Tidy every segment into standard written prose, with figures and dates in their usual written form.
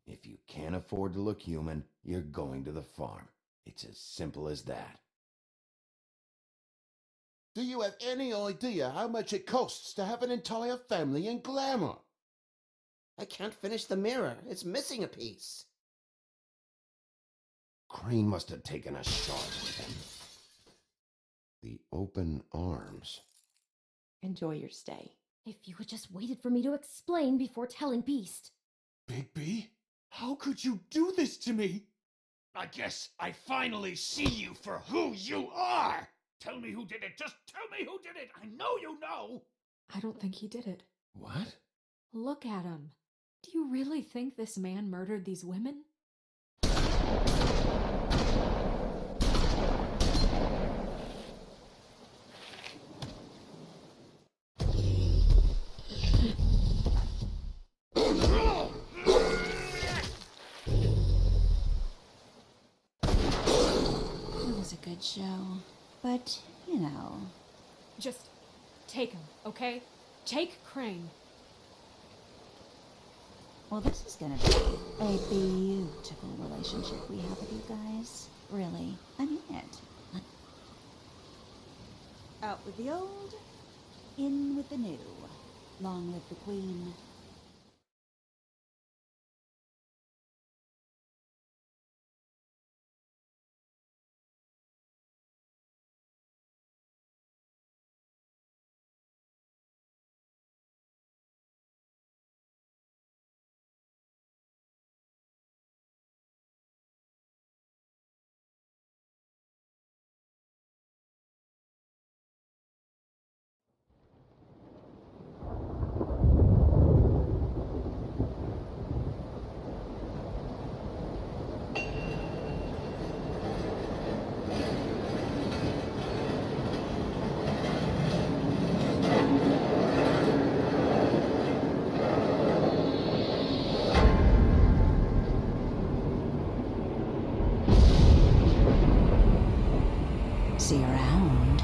If you can't afford to look human, you're going to the farm. It's as simple as that. Do you have any idea how much it costs to have an entire family in glamour? I can't finish the mirror. It's missing a piece. Crane must have taken a shot with him. The open arms. Enjoy your stay. If you had just waited for me to explain before telling Beast. Bigby, how could you do this to me? I guess I finally see you for who you are. Tell me who did it. Just tell me who did it. I know you know. I don't think he did it. What? Look at him. Do you really think this man murdered these women? It was a good show, but, you know. Just take him, okay? Take Crane. Well, this is gonna be a beautiful relationship we have with you guys. Really, I mean it. Out with the old, in with the new. Long live the Queen. See you around.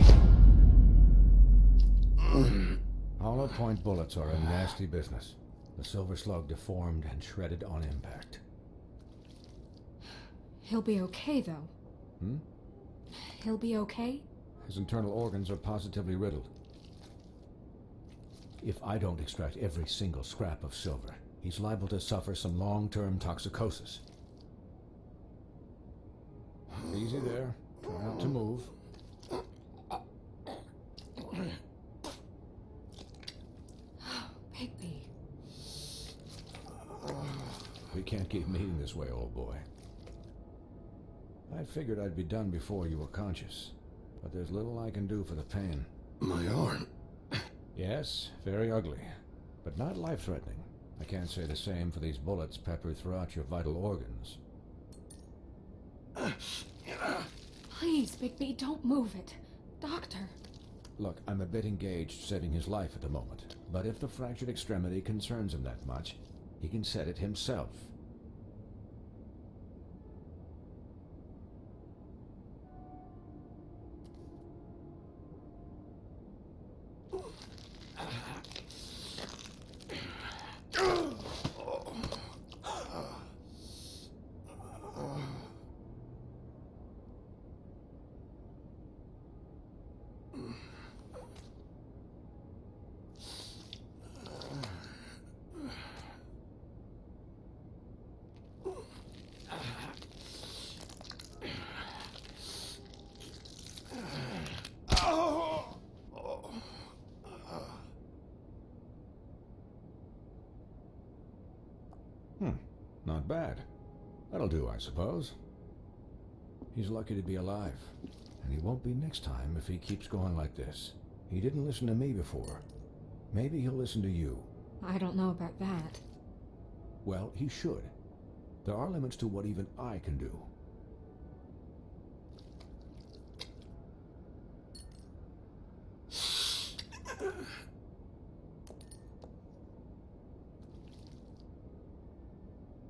Hollow point bullets are a nasty business. The silver slug deformed and shredded on impact. He'll be okay, though. Hmm? He'll be okay? His internal organs are positively riddled. If I don't extract every single scrap of silver, he's liable to suffer some long-term toxicosis. Easy there. Try not to move. Bigby. We can't keep meeting this way, old boy. I figured I'd be done before you were conscious, but there's little I can do for the pain. My arm. Yes, very ugly, but not life-threatening. I can't say the same for these bullets peppered throughout your vital organs. Please, Bigby, don't move it. Doctor. Look, I'm a bit engaged saving his life at the moment, but if the fractured extremity concerns him that much, he can set it himself. Not bad. That'll do, I suppose. He's lucky to be alive, and he won't be next time if he keeps going like this. He didn't listen to me before. Maybe he'll listen to you. I don't know about that. Well, he should. There are limits to what even I can do.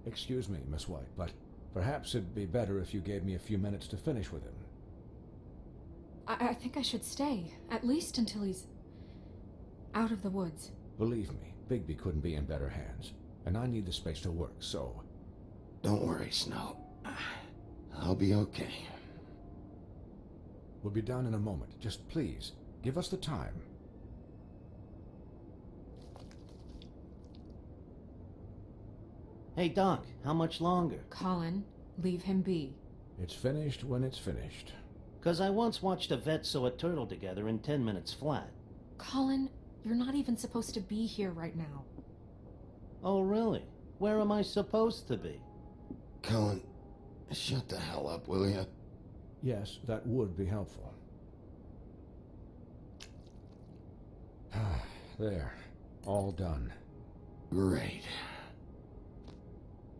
Excuse me, Miss White, but perhaps it'd be better if you gave me a few minutes to finish with him. I think I should stay, at least until he's out of the woods. Believe me, Bigby couldn't be in better hands, and I need the space to work, so... Don't worry, Snow. I'll be okay. We'll be down in a moment. Just please, give us the time. Hey, Doc, how much longer? Colin, leave him be. It's finished when it's finished. 'Cause I once watched a vet sew a turtle together in 10 minutes flat. Colin, you're not even supposed to be here right now. Oh, really? Where am I supposed to be? Colin, shut the hell up, will ya? Yes, that would be helpful. There. All done. Great.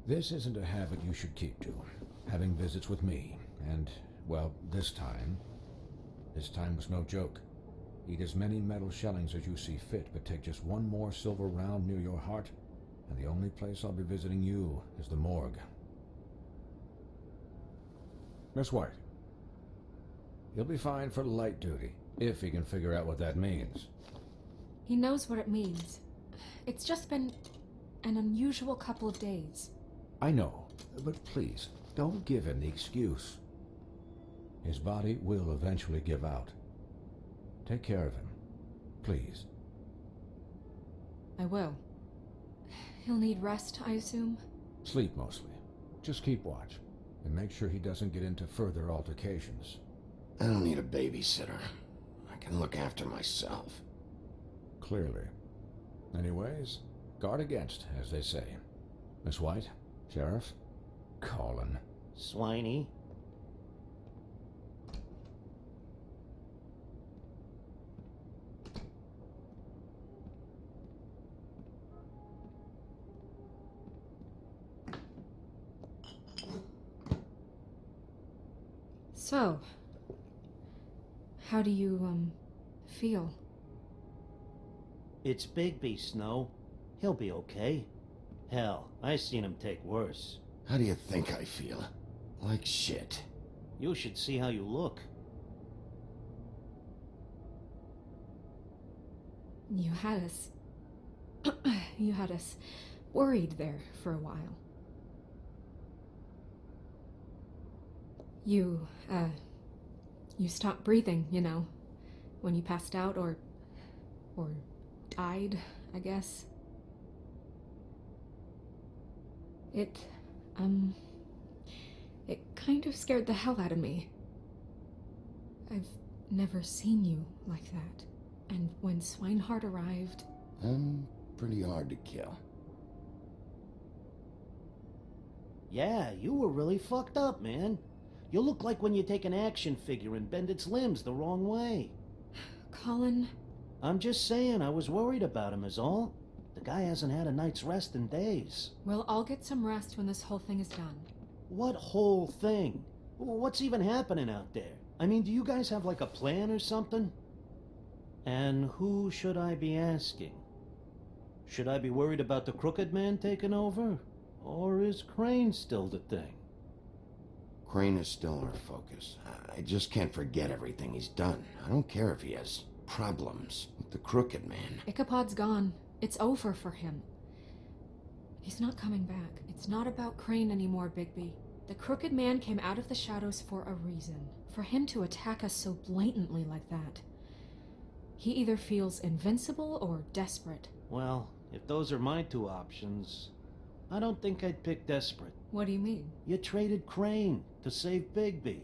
This isn't a habit you should keep to. Having visits with me. And, well, this time was no joke. Eat as many metal shellings as you see fit, but take just one more silver round near your heart, and the only place I'll be visiting you is the morgue. Miss White. He'll be fine for light duty, if he can figure out what that means. He knows what it means. It's just been an unusual couple of days. I know, but please, don't give him the excuse. His body will eventually give out. Take care of him, please. I will. He'll need rest, I assume? Sleep mostly. Just keep watch, and make sure he doesn't get into further altercations. I don't need a babysitter. I can look after myself. Clearly. Anyways, guard against, as they say. Miss White, Sheriff, Colin. Swiney? So, how do you, feel? It's Bigby, Snow. He'll be okay. Hell, I seen him take worse. How do you think I feel? Like shit. You should see how you look. You had us... you had us worried there for a while. You stopped breathing, you know, when you passed out or died, I guess. It kind of scared the hell out of me. I've never seen you like that. And when Swineheart arrived... I'm pretty hard to kill. Yeah, you were really fucked up, man. You look like when you take an action figure and bend its limbs the wrong way. Colin... I'm just saying, I was worried about him is all. The guy hasn't had a night's rest in days. Well, I'll get some rest when this whole thing is done. What whole thing? What's even happening out there? I mean, do you guys have like a plan or something? And who should I be asking? Should I be worried about the Crooked Man taking over? Or is Crane still the thing? Crane is still our focus. I just can't forget everything he's done. I don't care if he has problems with the Crooked Man. Ichabod's gone. It's over for him. He's not coming back. It's not about Crane anymore, Bigby. The Crooked Man came out of the shadows for a reason. For him to attack us so blatantly like that. He either feels invincible or desperate. Well, if those are my two options, I don't think I'd pick desperate. What do you mean? You traded Crane to save Bigby.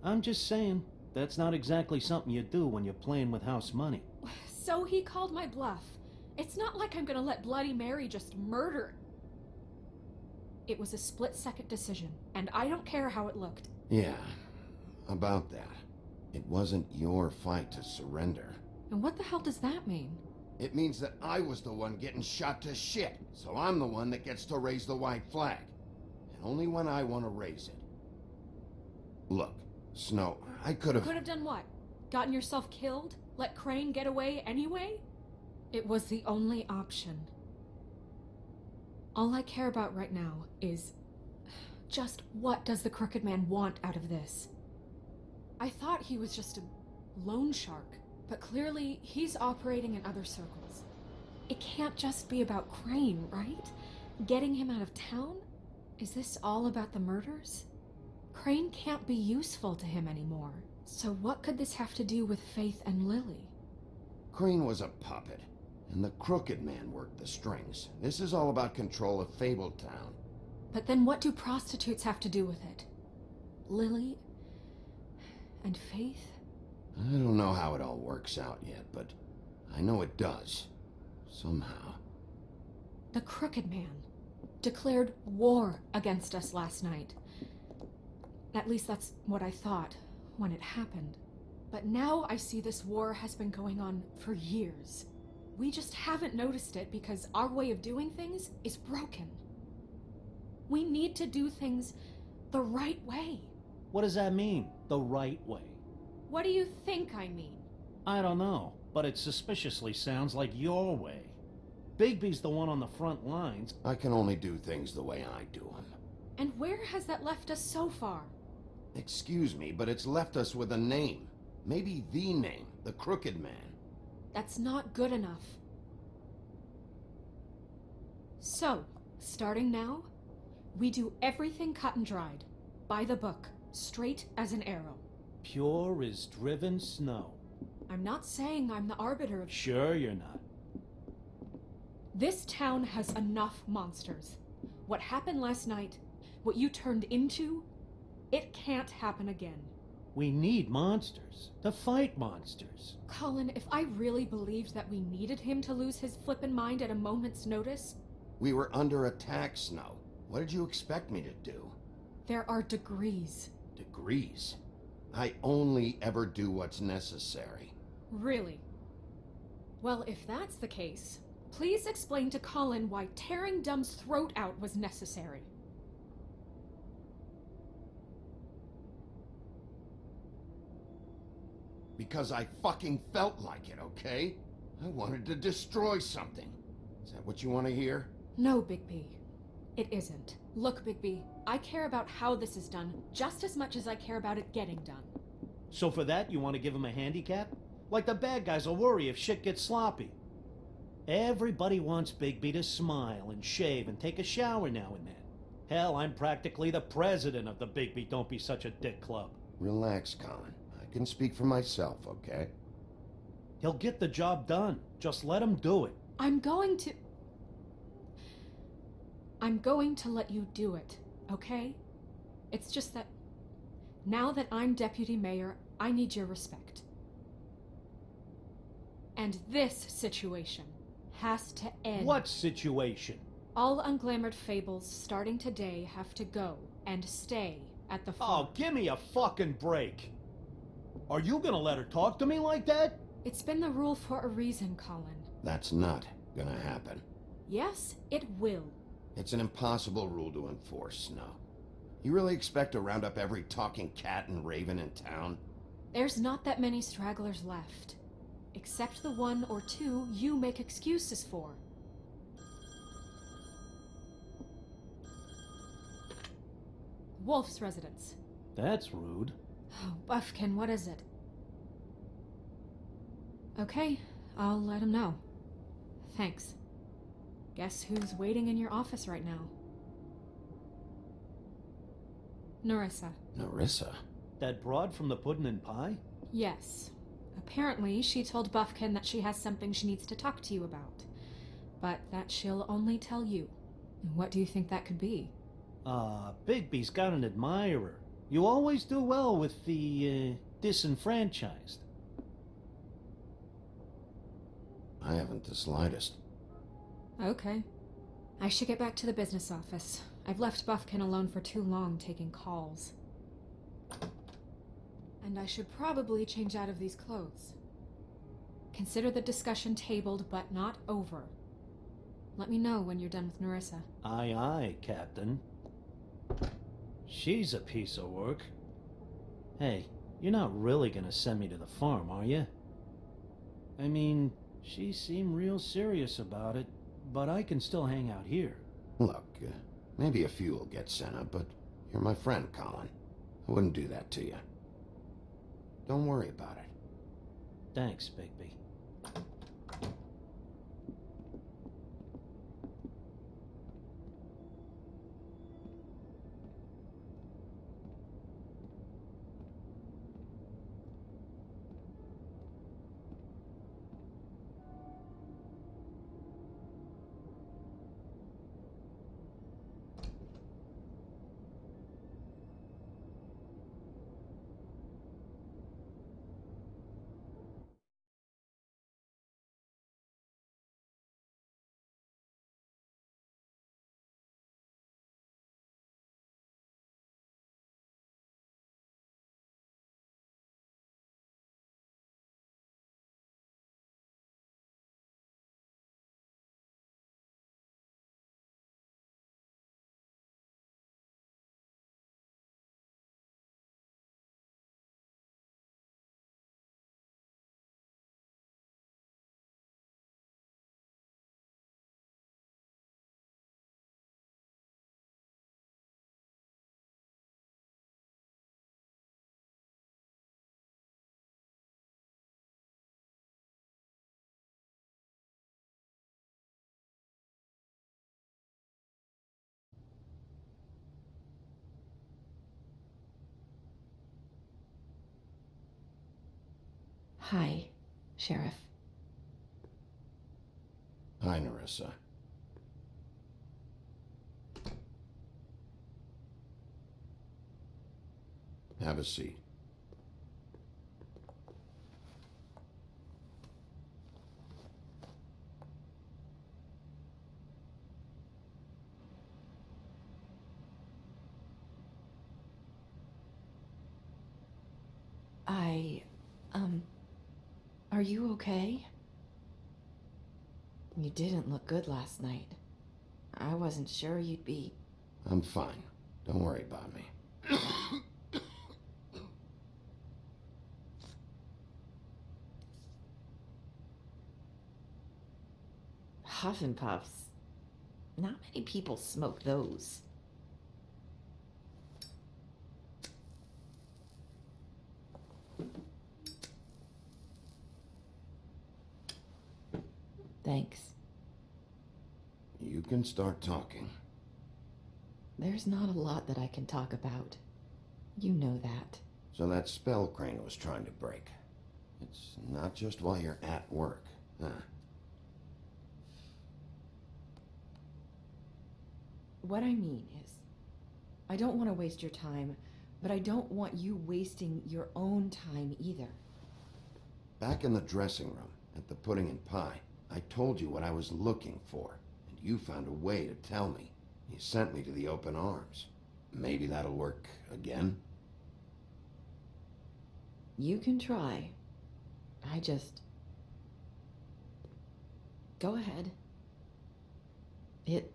I'm just saying, that's not exactly something you do when you're playing with house money. So he called my bluff. It's not like I'm gonna let Bloody Mary just murder... It was a split-second decision, and I don't care how it looked. Yeah, about that. It wasn't your fight to surrender. And what the hell does that mean? It means that I was the one getting shot to shit, so I'm the one that gets to raise the white flag. And only when I want to raise it. Look, Snow, I could have... Could have done what? Gotten yourself killed? Let Crane get away anyway? It was the only option. All I care about right now is... just what does the Crooked Man want out of this? I thought he was just a loan shark, but clearly he's operating in other circles. It can't just be about Crane, right? Getting him out of town? Is this all about the murders? Crane can't be useful to him anymore. So what could this have to do with Faith and Lily? Crane was a puppet, and the Crooked Man worked the strings. This is all about control of Fabletown. But then what do prostitutes have to do with it? Lily and Faith? I don't know how it all works out yet, but I know it does. Somehow. The Crooked Man declared war against us last night. At least that's what I thought when it happened. But now I see this war has been going on for years. We just haven't noticed it because our way of doing things is broken. We need to do things the right way. What does that mean, the right way? What do you think I mean? I don't know, but it suspiciously sounds like your way. Bigby's the one on the front lines. I can only do things the way I do them. And where has that left us so far? Excuse me, but it's left us with a name. Maybe the name, the Crooked Man. That's not good enough. So, starting now, we do everything cut and dried, by the book, straight as an arrow. Pure as driven snow. I'm not saying I'm the arbiter of... Sure you're not. This town has enough monsters. What happened last night, what you turned into, it can't happen again. We need monsters to fight monsters. Colin, if I really believed that we needed him to lose his flippin' mind at a moment's notice... We were under attack, Snow. What did you expect me to do? There are degrees. Degrees? I only ever do what's necessary. Really? Well, if that's the case, please explain to Colin why tearing Dumb's throat out was necessary. Because I fucking felt like it, okay? I wanted to destroy something. Is that what you want to hear? No, Bigby. It isn't. Look, Bigby, I care about how this is done just as much as I care about it getting done. So for that, you want to give him a handicap? Like the bad guys will worry if shit gets sloppy. Everybody wants Bigby to smile and shave and take a shower now and then. Hell, I'm practically the president of the Bigby Don't Be Such a Dick Club. Relax, Colin. I can speak for myself, okay? He'll get the job done. Just let him do it. I'm going to let you do it, okay? It's just that now that I'm deputy mayor, I need your respect. And this situation has to end. What situation? All unglamoured fables starting today have to go and stay at the farm. Oh, give me a fucking break. Are you gonna let her talk to me like that? It's been the rule for a reason, Colin. That's not gonna happen. Yes, it will. It's an impossible rule to enforce, Snow. You really expect to round up every talking cat and raven in town? There's not that many stragglers left. Except the one or two you make excuses for. Wolf's residence. That's rude. Oh, Bufkin, what is it? Okay, I'll let him know. Thanks. Guess who's waiting in your office right now? Nerissa. Nerissa? That broad from the puddin' and pie? Yes. Apparently, she told Bufkin that she has something she needs to talk to you about. But that she'll only tell you. And what do you think that could be? Bigby's got an admirer. You always do well with the, disenfranchised. I haven't the slightest. Okay. I should get back to the business office. I've left Bufkin alone for too long taking calls. And I should probably change out of these clothes. Consider the discussion tabled, but not over. Let me know when you're done with Nerissa. Aye, aye, Captain. She's a piece of work. Hey, you're not really gonna send me to the farm, are you? I mean, she seemed real serious about it, but I can still hang out here. Look, maybe a few will get sent up, but you're my friend, Colin. I wouldn't do that to you. Don't worry about it. Thanks, Bigby. Hi, Sheriff. Hi, Nerissa. Have a seat. Are you okay? You didn't look good last night. I wasn't sure you'd be... I'm fine. Don't worry about me. Huff and puffs. Not many people smoke those. Thanks. You can start talking. There's not a lot that I can talk about. You know that. So that spell Crane was trying to break. It's not just while you're at work, huh? What I mean is, I don't want to waste your time, but I don't want you wasting your own time either. Back in the dressing room, at the pudding and pie, I told you what I was looking for, and you found a way to tell me. You sent me to the open arms. Maybe that'll work again? You can try. I just... Go ahead. It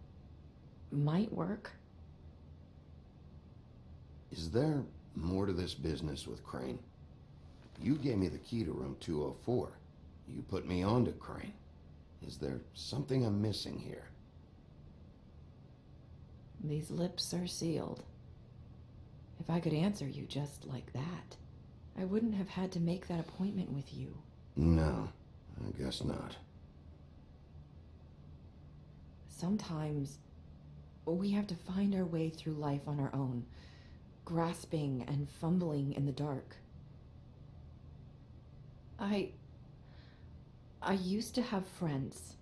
might work. Is there more to this business with Crane? You gave me the key to room 204. You put me onto Crane. Is there something I'm missing here? These lips are sealed. If I could answer you just like that, I wouldn't have had to make that appointment with you. No, I guess not. Sometimes we have to find our way through life on our own, grasping and fumbling in the dark. I used to have friends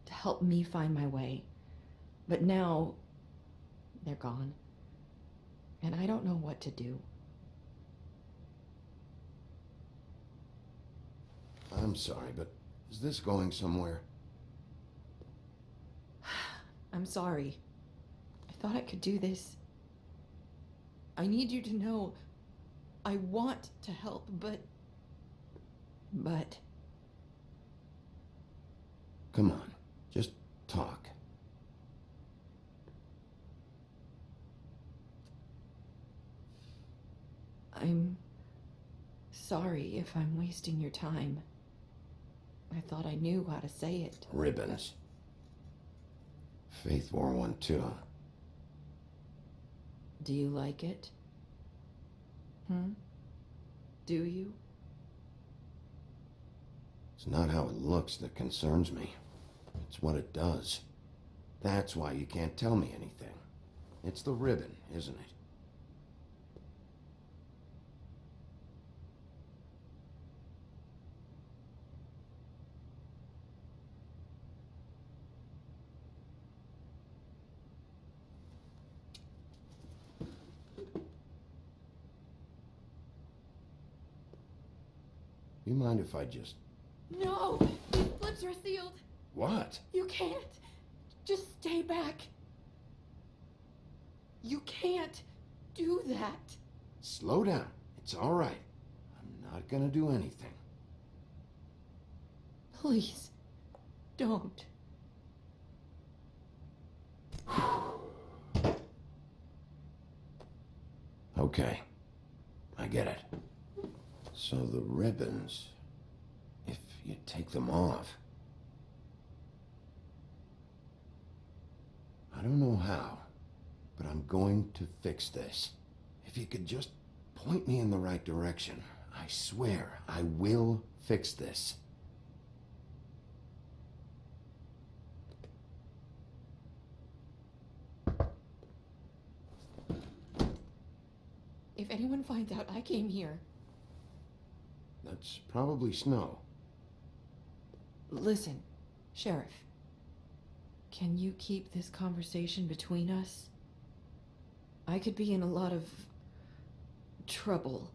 to help me find my way, but now they're gone, and I don't know what to do. I'm sorry, but is this going somewhere? I'm sorry. thought I could do this. I need you to know I want to help, but... Come on, just talk. I'm sorry if I'm wasting your time. I thought I knew how to say it. Ribbons. Faith wore one too. Do you like it? Do you? It's not how it looks that concerns me. It's what it does. That's why you can't tell me anything. It's the ribbon, isn't it? You mind if I just... No! These lips are sealed! What? You can't! Just stay back! You can't do that! Slow down. It's all right. I'm not gonna do anything. Please, don't. Okay. I get it. So the ribbons, if you take them off... I don't know how, but I'm going to fix this. If you could just point me in the right direction, I swear I will fix this. If anyone finds out I came here... That's probably Snow. Listen, Sheriff. Can you keep this conversation between us? I could be in a lot of... trouble.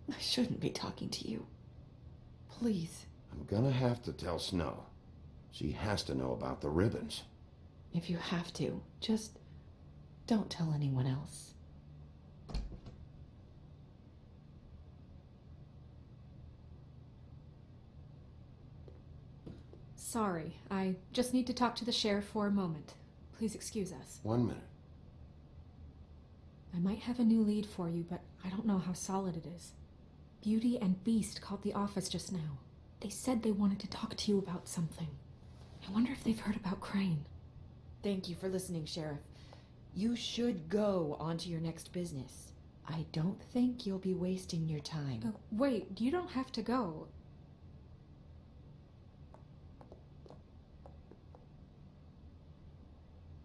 I shouldn't be talking to you. Please. I'm gonna have to tell Snow. She has to know about the ribbons. If you have to, just don't tell anyone else. Sorry, I just need to talk to the sheriff for a moment. Please excuse us. 1 minute. I might have a new lead for you, but I don't know how solid it is. Beauty and Beast called the office just now. They said they wanted to talk to you about something. I wonder if they've heard about Crane. Thank you for listening, Sheriff. You should go on to your next business. I don't think you'll be wasting your time. Wait, you don't have to go.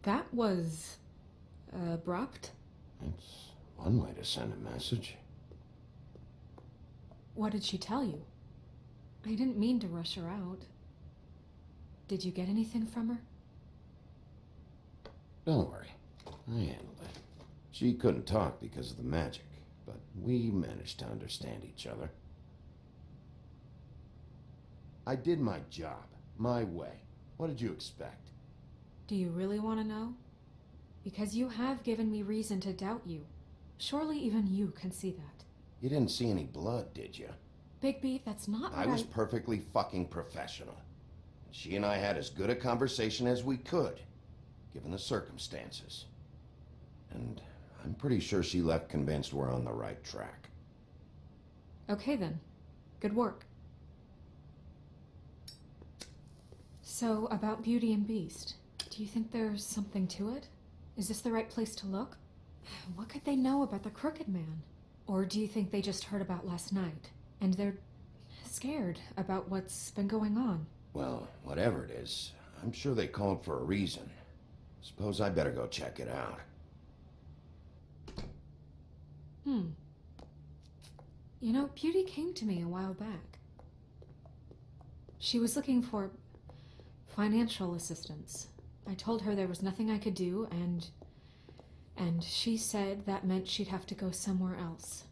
That was... abrupt? It's one way to send a message. What did she tell you? I didn't mean to rush her out. Did you get anything from her? Don't worry. I handled it. She couldn't talk because of the magic, but we managed to understand each other. I did my job, my way. What did you expect? Do you really want to know? Because you have given me reason to doubt you. Surely even you can see that. You didn't see any blood, did you? Bigby, that's not what I was perfectly fucking professional. She and I had as good a conversation as we could, given the circumstances. And I'm pretty sure she left convinced we're on the right track. Okay then. Good work. So, about Beauty and Beast. Do you think there's something to it? Is this the right place to look? What could they know about the Crooked Man? Or do you think they just heard about last night, and they're scared about what's been going on? Well, whatever it is, I'm sure they called for a reason. Suppose I better go check it out. You know, Beauty came to me a while back. She was looking for financial assistance. I told her there was nothing I could do, and she said that meant she'd have to go somewhere else.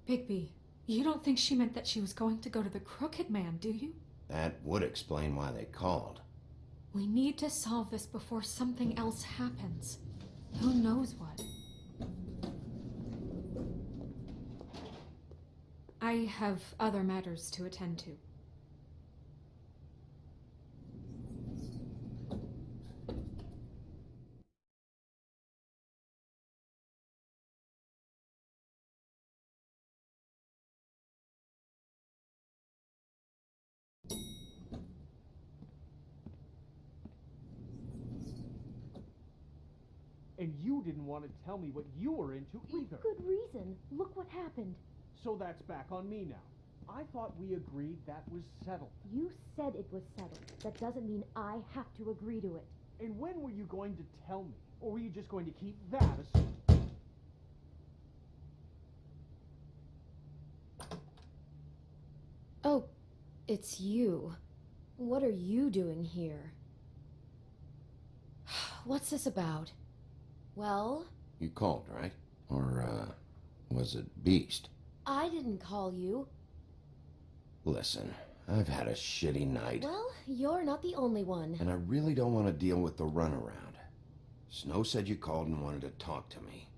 Bigby, you don't think she meant that she was going to go to the Crooked Man, do you? That would explain why they called. We need to solve this before something else happens. Who knows what? I have other matters to attend to. And you didn't want to tell me what you were into either. Good reason. Look what happened. So that's back on me now. I thought we agreed that was settled. You said it was settled. That doesn't mean I have to agree to it. And when were you going to tell me? Or were you just going to keep that a secret? Oh, it's you. What are you doing here? What's this about? Well, You called, right? Or, was it Beast? I didn't call you. Listen, I've had a shitty night. Well, you're not the only one. And I really don't want to deal with the runaround. Snow said you called and wanted to talk to me.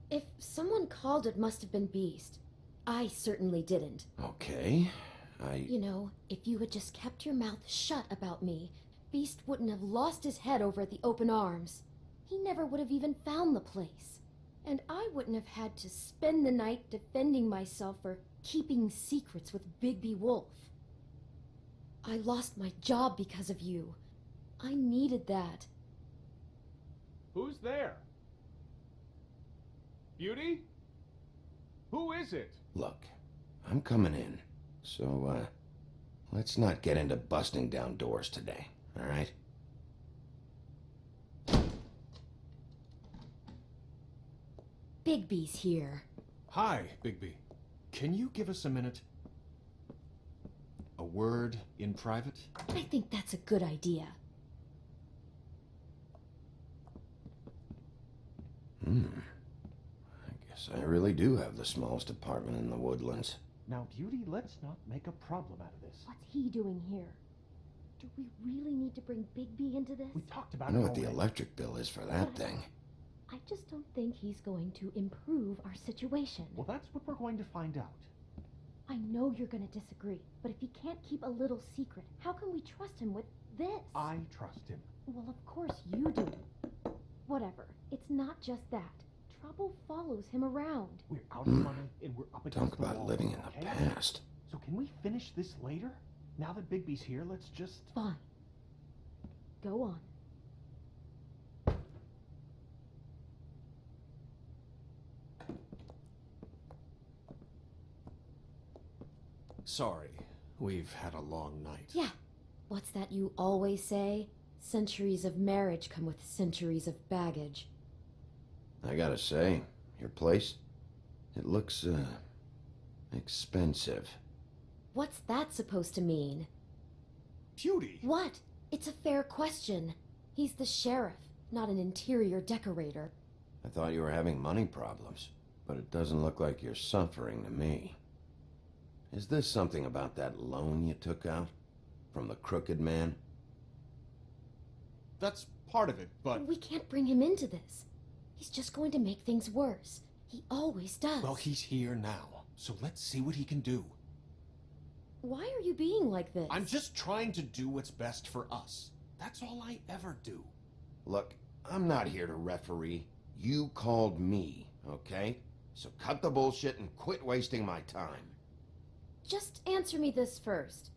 If someone called, it must have been Beast. I certainly didn't. Okay, You know, if you had just kept your mouth shut about me, Beast wouldn't have lost his head over at the open arms. He never would have even found the place. And I wouldn't have had to spend the night defending myself for keeping secrets with Bigby Wolf. I lost my job because of you. I needed that. Who's there? Beauty? Who is it? Look, I'm coming in. So, let's not get into busting down doors today, all right? Bigby's here. Hi, Bigby. Can you give us a minute? A word in private? I think that's a good idea. I guess I really do have the smallest apartment in the woodlands. Now, Beauty, let's not make a problem out of this. What's he doing here? Do we really need to bring Bigby into this? We talked about I know it what the already. electric bill is for that thing. I just don't think he's going to improve our situation. Well, that's what we're going to find out. I know you're going to disagree, but if he can't keep a little secret, how can we trust him with this? I trust him. Well, of course you do. Whatever. It's not just that. Trouble follows him around. We're out of money and we're up against Talk the about wall, living in the okay? past. So can we finish this later? Now that Bigby's here, let's just... Fine. Go on. Sorry, we've had a long night. Yeah. What's that you always say? Centuries of marriage come with centuries of baggage. I gotta say, your place, it looks, expensive. What's that supposed to mean? Beauty! What? It's a fair question. He's the sheriff, not an interior decorator. I thought you were having money problems, but it doesn't look like you're suffering to me. Is this something about that loan you took out? From the crooked man? That's part of it, but... We can't bring him into this. He's just going to make things worse. He always does. Well, he's here now, so let's see what he can do. Why are you being like this? I'm just trying to do what's best for us. That's all I ever do. Look, I'm not here to referee. You called me, okay? So cut the bullshit and quit wasting my time. Just answer me this first.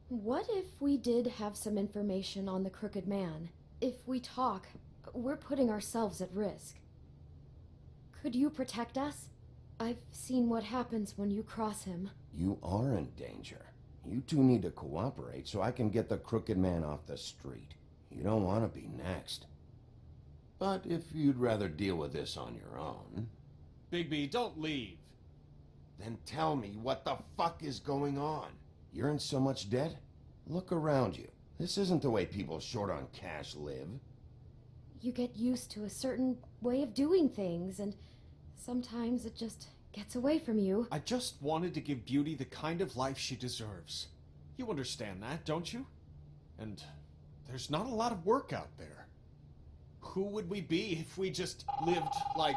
What if we did have some information on the crooked man? If we talk, we're putting ourselves at risk. Could you protect us? I've seen what happens when you cross him. You are in danger. You two need to cooperate so I can get the crooked man off the street. You don't want to be next. But if you'd rather deal with this on your own... Bigby, don't leave. Then tell me what the fuck is going on. You're in so much debt? Look around you. This isn't the way people short on cash live. You get used to a certain way of doing things, and sometimes it just gets away from you. I just wanted to give Beauty the kind of life she deserves. You understand that, don't you? And there's not a lot of work out there. Who would we be if we just lived like...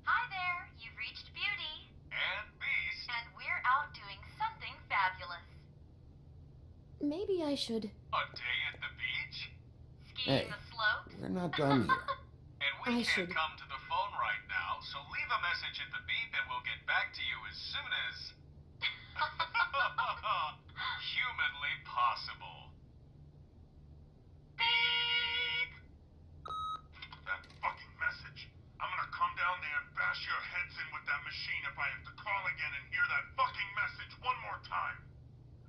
Hi there, you've reached Beauty. And Beast. And we're out doing something fabulous. Maybe I should. A day at the beach? Skiing Hey, the slopes? we're not done here. And we I can't should. come to the phone right now, so leave a message at the beep and we'll get back to you as soon as... humanly possible. Beep! That fucking message. I'm gonna come down there and bash your heads in with that machine if I have to call again and hear that fucking message one more time.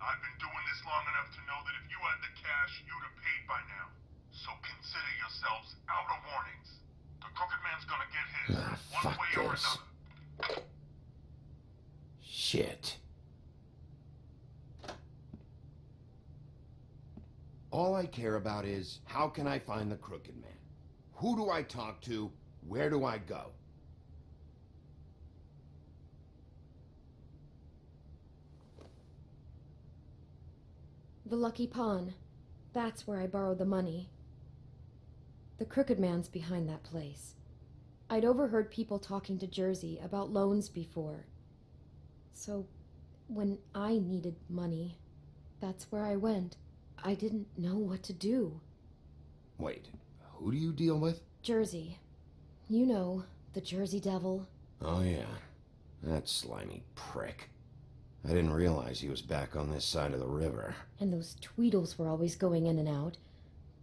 I've been doing this long enough to know that if you had the cash, you'd have paid by now. So consider yourselves out of warnings. The crooked man's gonna get his, one fuck way or this. another. Shit. All I care about is, how can I find the crooked man? Who do I talk to? Where do I go? The Lucky Pawn. That's where I borrowed the money. The crooked man's behind that place. I'd overheard people talking to Jersey about loans before. So, when I needed money, that's where I went. I didn't know what to do. Wait, who do you deal with? Jersey. You know, the Jersey Devil. Oh yeah, that slimy prick. I didn't realize he was back on this side of the river. And those Tweedles were always going in and out.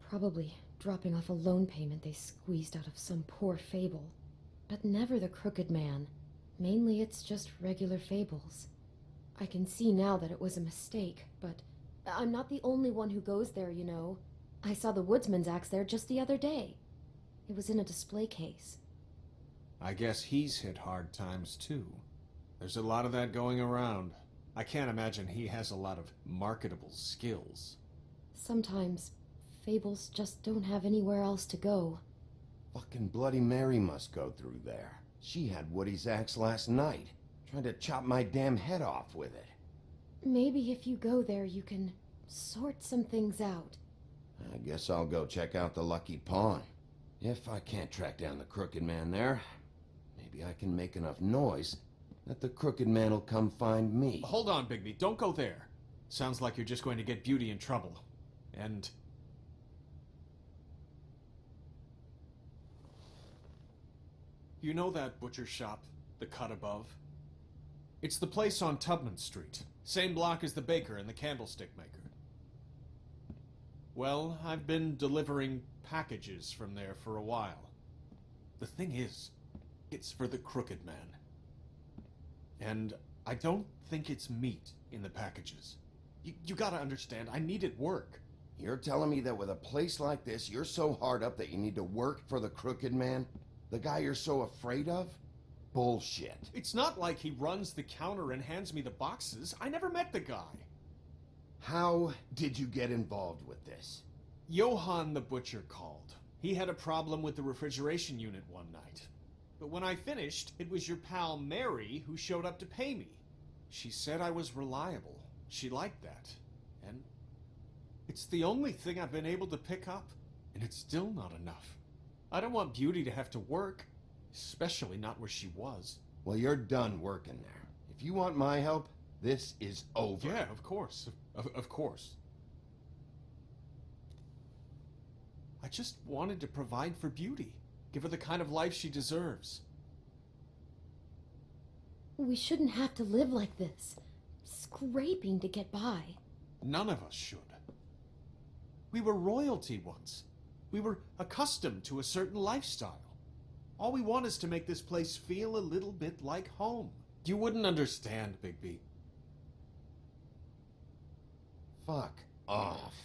Probably dropping off a loan payment they squeezed out of some poor Fable. But never the crooked man. Mainly it's just regular Fables. I can see now that it was a mistake, but I'm not the only one who goes there, you know. I saw the woodsman's axe there just the other day. It was in a display case. I guess he's hit hard times too. There's a lot of that going around. I can't imagine he has a lot of marketable skills. Sometimes Fables just don't have anywhere else to go. Fucking Bloody Mary must go through there. She had Woody's axe last night, trying to chop my damn head off with it. Maybe if you go there, you can sort some things out. I guess I'll go check out the Lucky Pawn. If I can't track down the crooked man there, maybe I can make enough noise that the crooked man will come find me. Hold on, Bigby. Don't go there. Sounds like you're just going to get Beauty in trouble. And... you know that butcher shop, the cut above? It's the place on Tubman Street. Same block as the baker and the candlestick maker. Well, I've been delivering packages from there for a while. The thing is, it's for the crooked man. And I don't think it's meat in the packages. You gotta understand, I needed work. You're telling me that with a place like this, you're so hard up that you need to work for the crooked man? The guy you're so afraid of? Bullshit. It's not like he runs the counter and hands me the boxes. I never met the guy. How did you get involved with this? Johann the butcher called. He had a problem with the refrigeration unit one night. But when I finished, it was your pal Mary who showed up to pay me. She said I was reliable. She liked that. And it's the only thing I've been able to pick up. And it's still not enough. I don't want Beauty to have to work. Especially not where she was. Well, you're done working there. If you want my help, this is over. Yeah, of course. Of course. I just wanted to provide for Beauty. Give her the kind of life she deserves. We shouldn't have to live like this, scraping to get by. None of us should. We were royalty once. We were accustomed to a certain lifestyle. All we want is to make this place feel a little bit like home. You wouldn't understand, Bigby. Fuck off.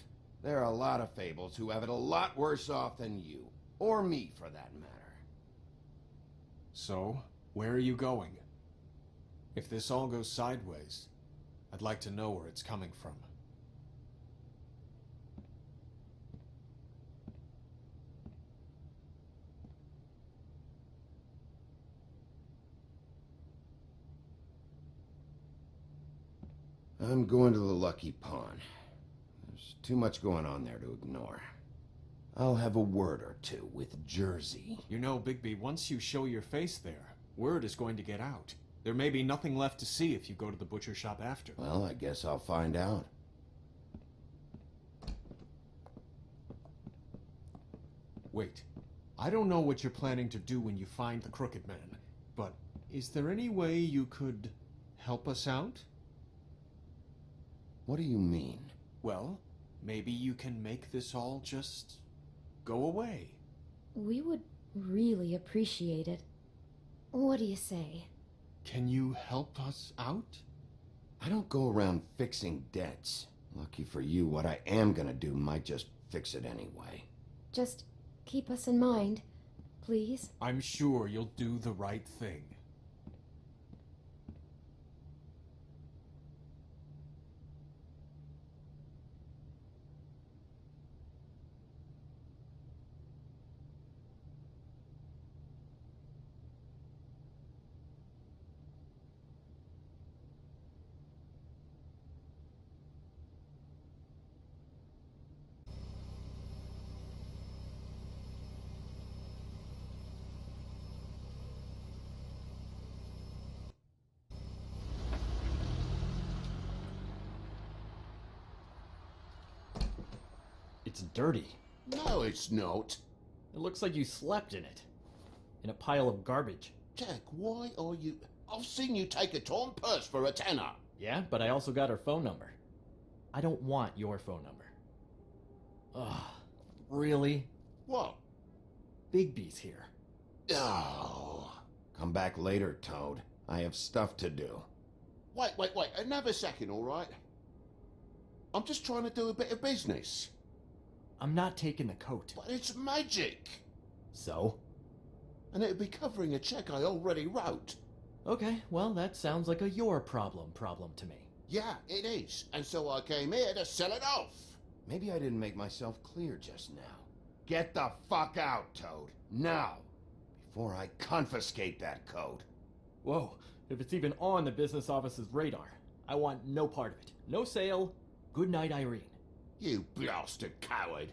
There are a lot of Fables who have it a lot worse off than you. Or me, for that matter. So, where are you going? If this all goes sideways, I'd like to know where it's coming from. I'm going to the Lucky Pawn. There's too much going on there to ignore. I'll have a word or two with Jersey. You know, Bigby, once you show your face there, word is going to get out. There may be nothing left to see if you go to the butcher shop after. Well, I guess I'll find out. Wait. I don't know what you're planning to do when you find the Crooked Man, but is there any way you could help us out? What do you mean? Well, maybe you can make this all just go away. We would really appreciate it. What do you say? Can you help us out? I don't go around fixing debts. Lucky for you, what I am gonna do might just fix it anyway. Just keep us in mind, please. I'm sure you'll do the right thing. It's dirty. No, it's not. It looks like you slept in it. In a pile of garbage. Jack, why are you... I've seen you take a torn purse for a tenner. Yeah, but I also got her phone number. I don't want your phone number. Ugh, really? What? Bigby's here. Oh. Come back later, Toad. I have stuff to do. Wait. Another second, all right? I'm just trying to do a bit of business. I'm not taking the coat. But it's magic. So? And it'd be covering a check I already wrote. Okay, well, that sounds like a your problem to me. Yeah, it is. And so I came here to sell it off. Maybe I didn't make myself clear just now. Get the fuck out, Toad. Now. Before I confiscate that coat. Whoa, if it's even on the business office's radar, I want no part of it. No sale. Good night, Irene. You blasted coward.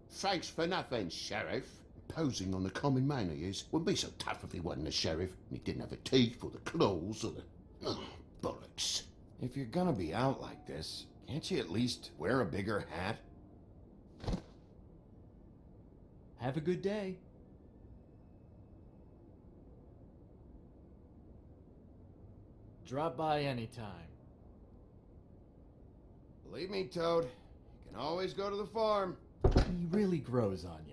Thanks for nothing, Sheriff. Imposing on the common man he is. Wouldn't be so tough if he wasn't a sheriff and he didn't have the teeth or the claws or the... Oh, bollocks. If you're gonna be out like this, can't you at least wear a bigger hat? Have a good day. Drop by anytime. Believe me, Toad, you can always go to the farm. He really grows on you.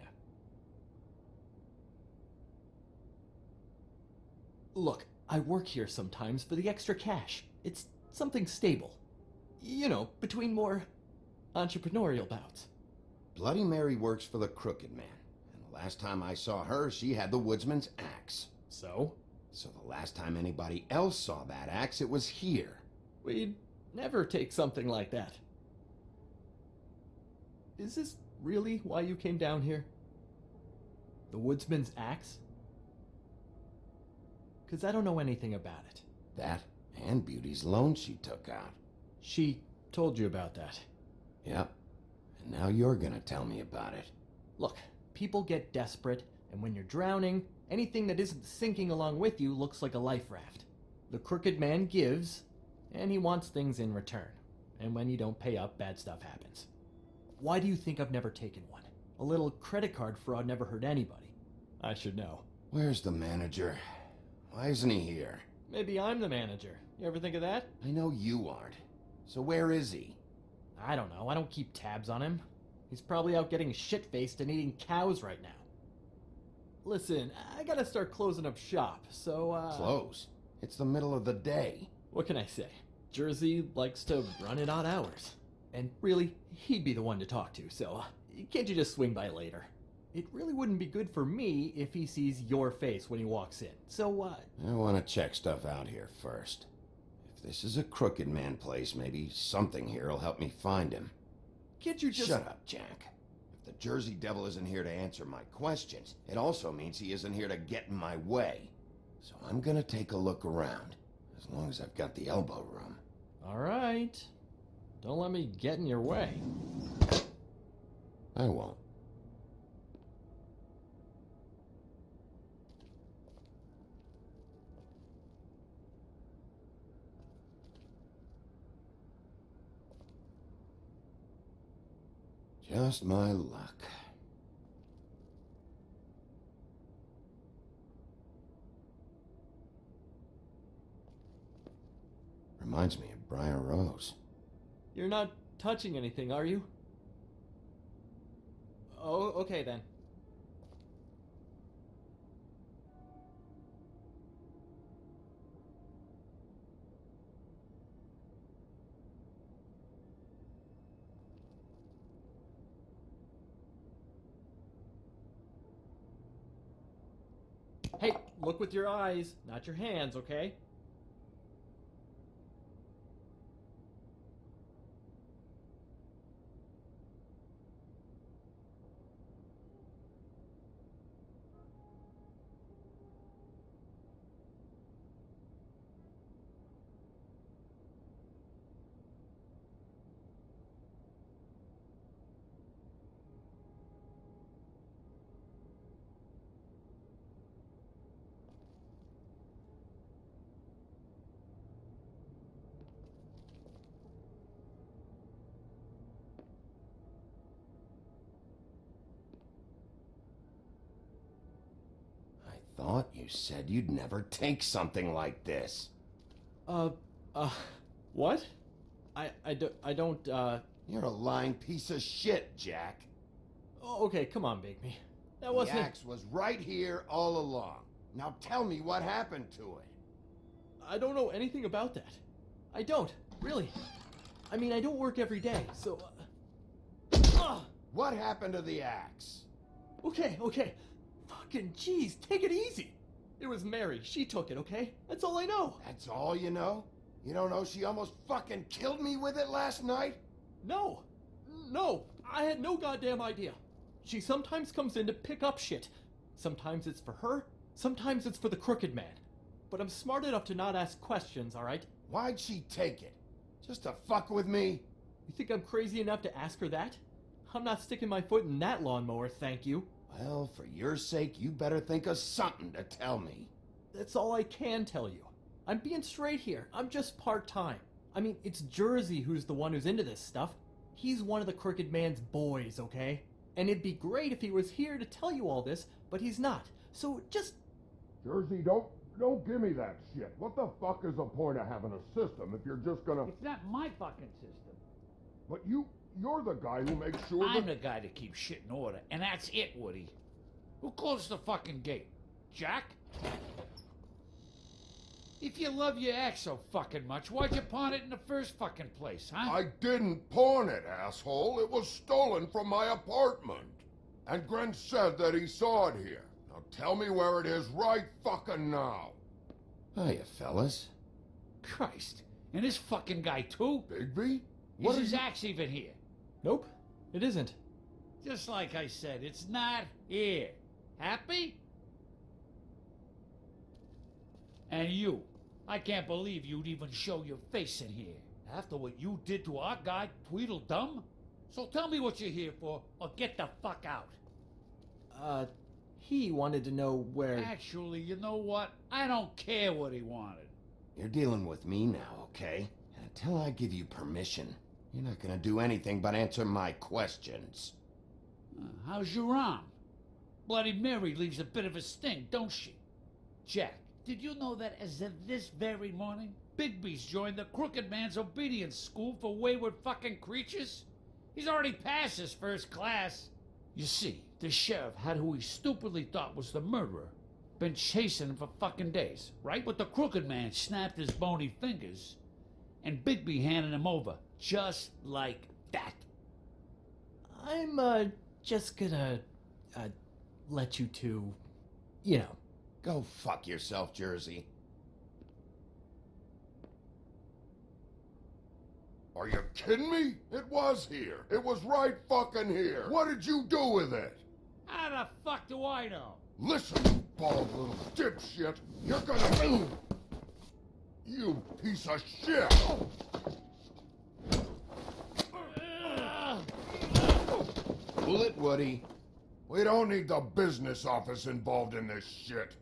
Look, I work here sometimes for the extra cash. It's something stable. You know, between more entrepreneurial bouts. Bloody Mary works for the Crooked Man. And the last time I saw her, she had the woodsman's axe. So? So the last time anybody else saw that axe, it was here. We'd never take something like that. Is this really why you came down here? The woodsman's axe? Because I don't know anything about it. That and Beauty's loan she took out. She told you about that. Yep. And now you're gonna tell me about it. Look, people get desperate, and when you're drowning, anything that isn't sinking along with you looks like a life raft. The Crooked Man gives, and he wants things in return. And when you don't pay up, bad stuff happens. Why do you think I've never taken one? A little credit card fraud never hurt anybody. I should know. Where's the manager? Why isn't he here? Maybe I'm the manager. You ever think of that? I know you aren't. So where is he? I don't know. I don't keep tabs on him. He's probably out getting shit-faced and eating cows right now. Listen, I gotta start closing up shop, so, Close? It's the middle of the day. What can I say? Jersey likes to run at odd hours. And really, he'd be the one to talk to, so can't you just swing by later? It really wouldn't be good for me if he sees your face when he walks in, so, I want to check stuff out here first. If this is a Crooked Man place, maybe something here will help me find him. Can't you just... Shut up, Jack. If the Jersey Devil isn't here to answer my questions, it also means he isn't here to get in my way. So I'm gonna take a look around, as long as I've got the elbow room. All right. Don't let me get in your way. I won't. Just my luck. Reminds me of Briar Rose. You're not touching anything, are you? Oh, okay then. Hey, look with your eyes, not your hands, okay? Thought you said you'd never take something like this. What? I don't, You're a lying piece of shit, Jack. Oh, okay, come on, Bigby. That wasn't... The axe was right here all along. Now tell me what happened to it. I don't know anything about that. I don't, really. I mean, I don't work every day, so... What happened to the axe? Okay. Fucking jeez, take it easy. It was Mary. She took it, okay? That's all I know. That's all you know? You don't know she almost fucking killed me with it last night? No, I had no goddamn idea. She sometimes comes in to pick up shit. Sometimes it's for her, sometimes it's for the crooked man. But I'm smart enough to not ask questions, alright? Why'd she take it? Just to fuck with me? You think I'm crazy enough to ask her that? I'm not sticking my foot in that lawnmower, thank you. Well, for your sake, you better think of something to tell me. That's all I can tell you. I'm being straight here. I'm just part-time. I mean, it's Jersey who's the one who's into this stuff. He's one of the crooked man's boys, okay? And it'd be great if he was here to tell you all this, but he's not. So just... Jersey, don't give me that shit. What the fuck is the point of having a system if you're just gonna... It's not my fucking system. But you're the guy who makes sure I'm the guy that keeps shit in order, and that's it, Woody. Who closed the fucking gate? Jack? If you love your ex so fucking much, why'd you pawn it in the first fucking place, huh? I didn't pawn it, asshole. It was stolen from my apartment. And Gren said that he saw it here. Now tell me where it is right fucking now. Hiya, fellas. Christ. And this fucking guy, too? Bigby? Is his axe even here? Nope, it isn't. Just like I said, it's not here. Happy? And you. I can't believe you'd even show your face in here. After what you did to our guy, Tweedledum? So tell me what you're here for, or get the fuck out. He wanted to know where... Actually, you know what? I don't care what he wanted. You're dealing with me now, okay? Until I give you permission, you're not gonna do anything but answer my questions. How's your arm? Bloody Mary leaves a bit of a sting, don't she? Jack, did you know that as of this very morning, Bigby's joined the Crooked Man's Obedience School for Wayward Fucking Creatures? He's already passed his first class. You see, the sheriff had who he stupidly thought was the murderer. Been chasing him for fucking days, right? But the Crooked Man snapped his bony fingers, and Bigby handed him over, just like that. I'm, just gonna, let you two, you know. Go fuck yourself, Jersey. Are you kidding me? It was here. It was right fucking here. What did you do with it? How the fuck do I know? Listen, you bald little dipshit. You're gonna... You piece of shit! Pull it, Woody. We don't need the business office involved in this shit.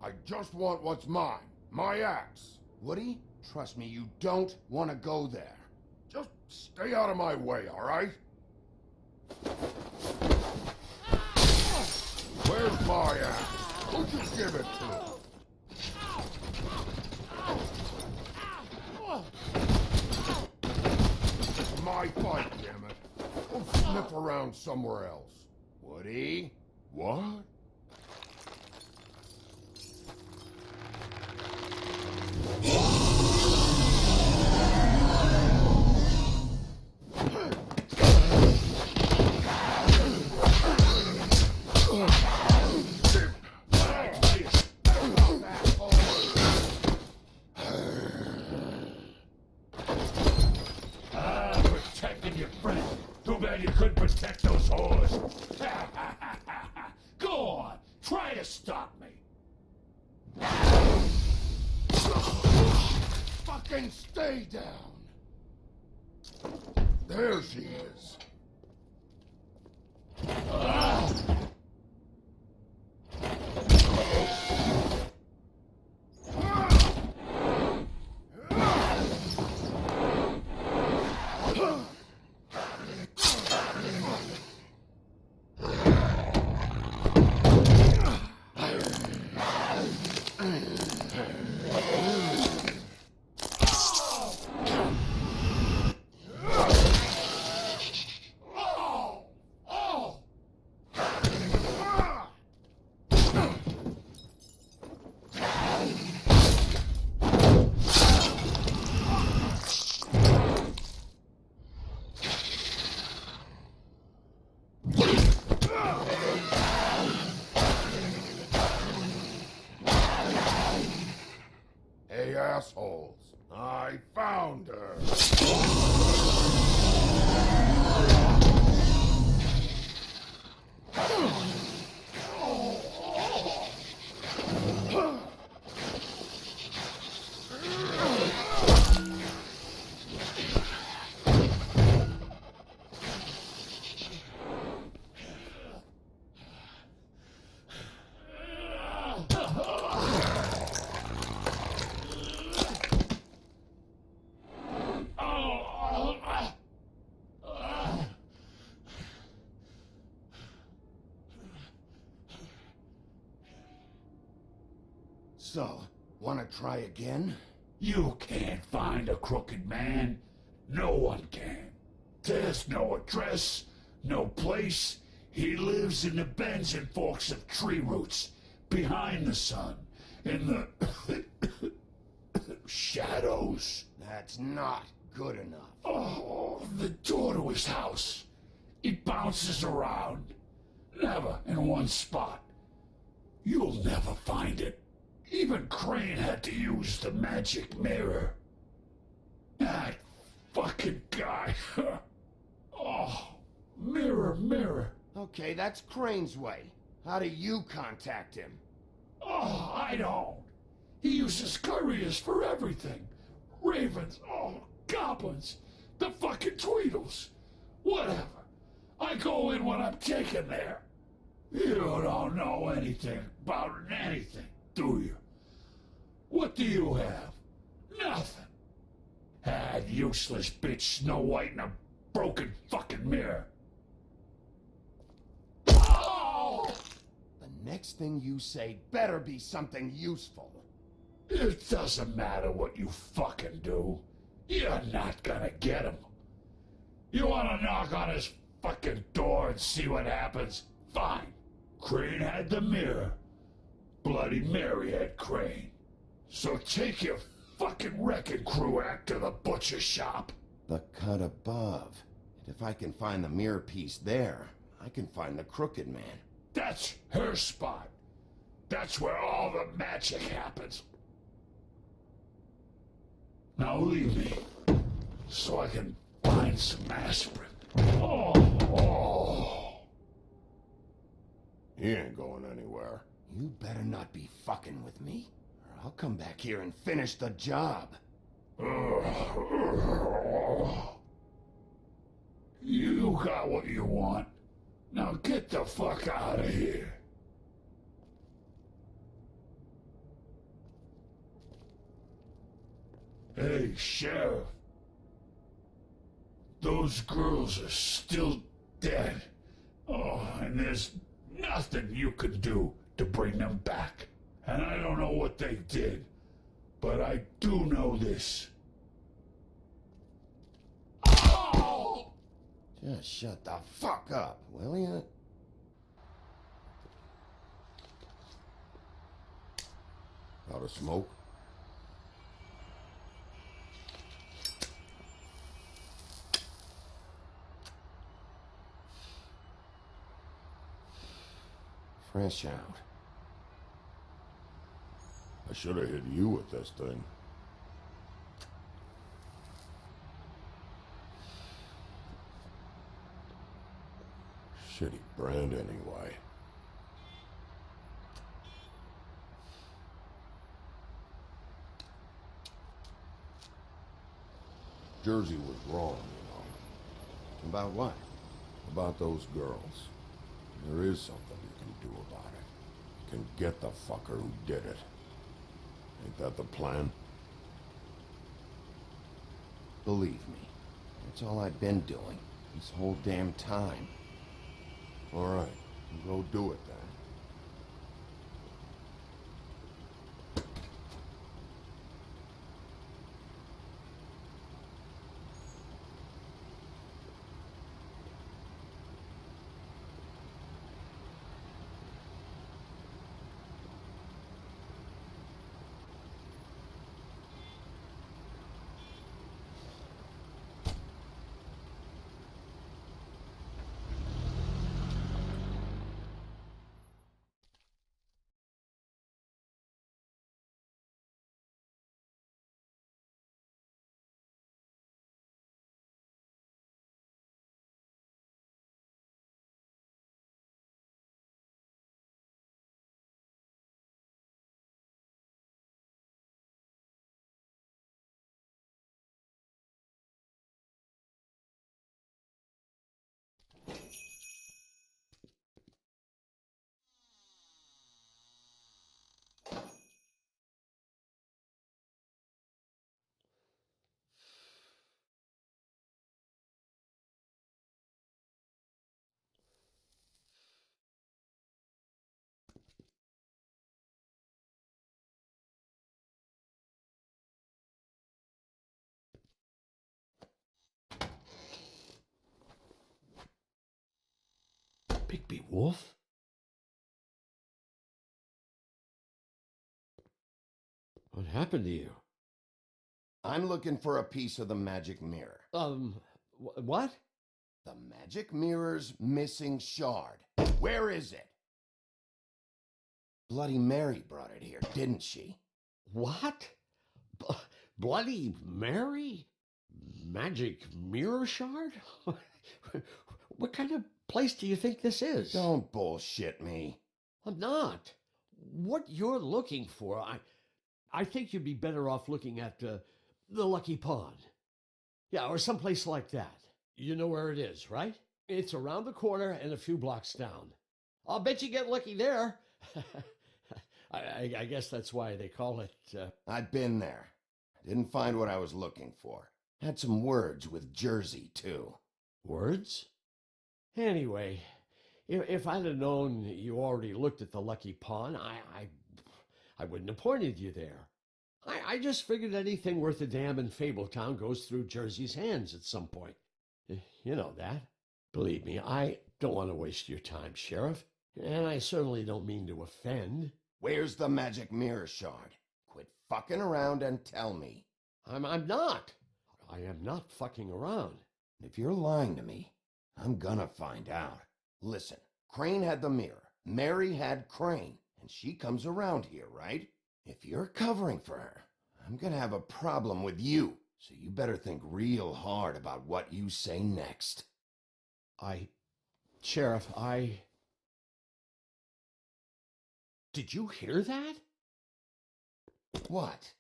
I just want what's mine. My axe. Woody, trust me, you don't want to go there. Just stay out of my way, all right? Where's my axe? Who'd you give it to? It's my fight, damn it. Go sniff around somewhere else. Woody? What? Protecting your friend. Too bad you couldn't protect those whores. Go on, try to stop me. Fucking stay down. There she is. Hey, assholes. I found her. So, wanna try again? You can't find a crooked man. No one can. There's no address, no place. He lives in the bends and forks of tree roots, behind the sun, in the shadows. That's not good enough. Oh, the door to his house. It bounces around. Never in one spot. You'll never find it. Even Crane had to use the magic mirror. That fucking guy. Oh, mirror, mirror. Okay, that's Crane's way. How do you contact him? Oh, I don't. He uses couriers for everything. Ravens, goblins, the fucking Tweedles. Whatever. I go in when I'm taken there. You don't know anything about anything, do you? What do you have? Nothing. That useless bitch Snow White in a broken fucking mirror. Oh! The next thing you say better be something useful. It doesn't matter what you fucking do. You're not gonna get him. You wanna knock on his fucking door and see what happens? Fine. Crane had the mirror. Bloody Mary had Crane. So take your fucking wrecking crew act to the butcher shop. The cut above. And if I can find the mirror piece there, I can find the crooked man. That's her spot. That's where all the magic happens. Now leave me, so I can find some aspirin. He ain't going anywhere. You better not be fucking with me, or I'll come back here and finish the job. You got what you want. Now get the fuck out of here. Hey, Sheriff. Those girls are still dead. Oh, and there's nothing you could do to bring them back. And I don't know what they did, but I do know this. Oh! Just shut the fuck up, will ya? Out of smoke? Fresh out. I should have hit you with this thing. Shitty brand anyway. Jersey was wrong, you know. About what? About those girls. There is something you can do about it. You can get the fucker who did it. Ain't that the plan? Believe me, that's all I've been doing this whole damn time. All right, go do it then. Bigby Wolf? What happened to you? I'm looking for a piece of the magic mirror. What? The magic mirror's missing shard. Where is it? Bloody Mary brought it here, didn't she? What? Bloody Mary? Magic mirror shard? What kind of place do you think this is? Don't bullshit me. I'm not. What you're looking for, I think you'd be better off looking at the Lucky Pond. Yeah, or someplace like that. You know where it is, right? It's around the corner and a few blocks down. I'll bet you get lucky there. I guess that's why they call it... I've been there. Didn't find what I was looking for. Had some words with Jersey, too. Words? Anyway, if I'd have known you already looked at the Lucky Pond, I wouldn't have pointed you there. I just figured anything worth a damn in Fabletown goes through Jersey's hands at some point. You know that. Believe me, I don't want to waste your time, Sheriff. And I certainly don't mean to offend. Where's the magic mirror shard? Quit fucking around and tell me. I'm not. I am not fucking around. If you're lying to me, I'm gonna find out. Listen, Crane had the mirror. Mary had Crane. And she comes around here, right? If you're covering for her, I'm gonna have a problem with you. So you better think real hard about what you say next. Sheriff, Did you hear that? What?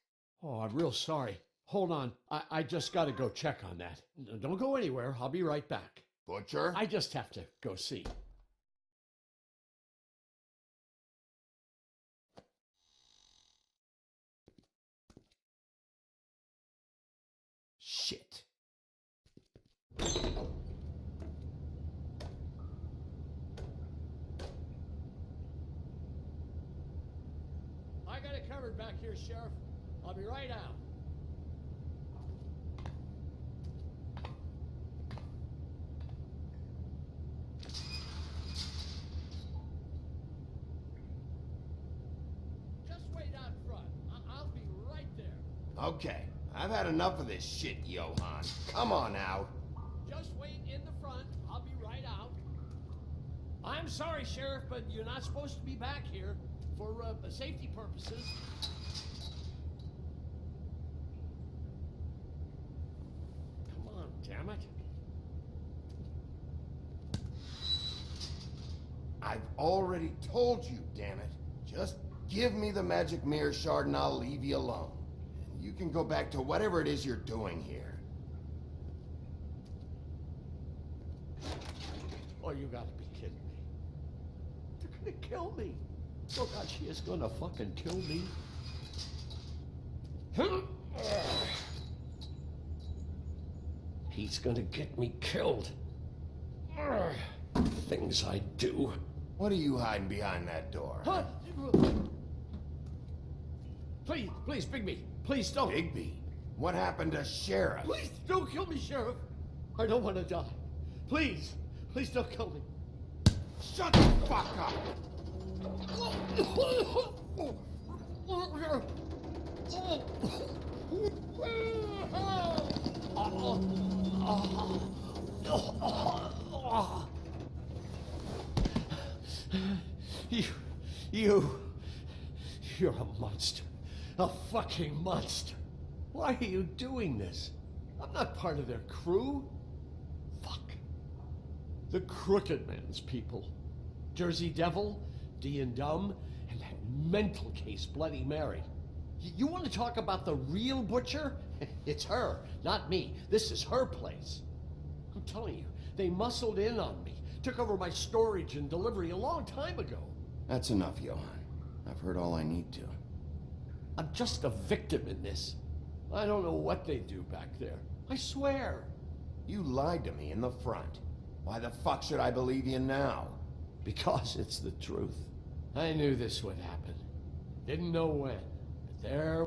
Oh, I'm real sorry. Hold on. I just gotta go check on that. Don't go anywhere. I'll be right back. Butcher? I just have to go see. Shit. I got it covered back here, Sheriff. I'll be right out. Just wait out front. I'll be right there. Okay, I've had enough of this shit, Johann. Come on now. Just wait in the front. I'll be right out. I'm sorry, Sheriff, but you're not supposed to be back here for safety purposes. Come on, damn it. I've already told you, damn it. Just give me the magic mirror shard and I'll leave you alone. And you can go back to whatever it is you're doing here. Oh, you gotta be kidding me. They're gonna kill me. Oh God, she is gonna fucking kill me. He's gonna get me killed. Things I do. What are you hiding behind that door? Huh? Please, Bigby. Please don't. Bigby? What happened to Sheriff? Please don't kill me, Sheriff. I don't want to die. Please don't kill me. Shut the fuck up! You're a monster. A fucking monster. Why are you doing this? I'm not part of their crew. Fuck. The Crooked Man's people. Jersey Devil, D and Dumb, and that mental case, Bloody Mary. You want to talk about the real butcher? It's her, not me. This is her place. I'm telling you, they muscled in on me, took over my storage and delivery a long time ago. That's enough, Johann. I've heard all I need to. I'm just a victim in this. I don't know what they do back there. I swear. You lied to me in the front. Why the fuck should I believe you now? Because it's the truth. I knew this would happen. Didn't know when. But there...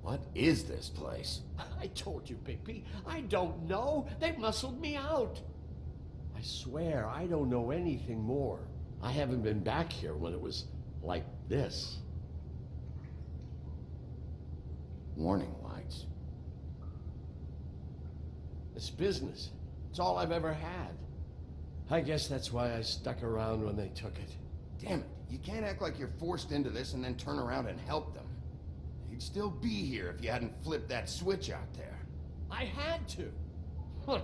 What is this place? I told you, Bigby. I don't know. They muscled me out. I swear, I don't know anything more. I haven't been back here when it was like this. Warning lights. This business. It's all I've ever had. I guess that's why I stuck around when they took it. Damn it. You can't act like you're forced into this and then turn around and help them. You'd still be here if you hadn't flipped that switch out there. I had to. Huh.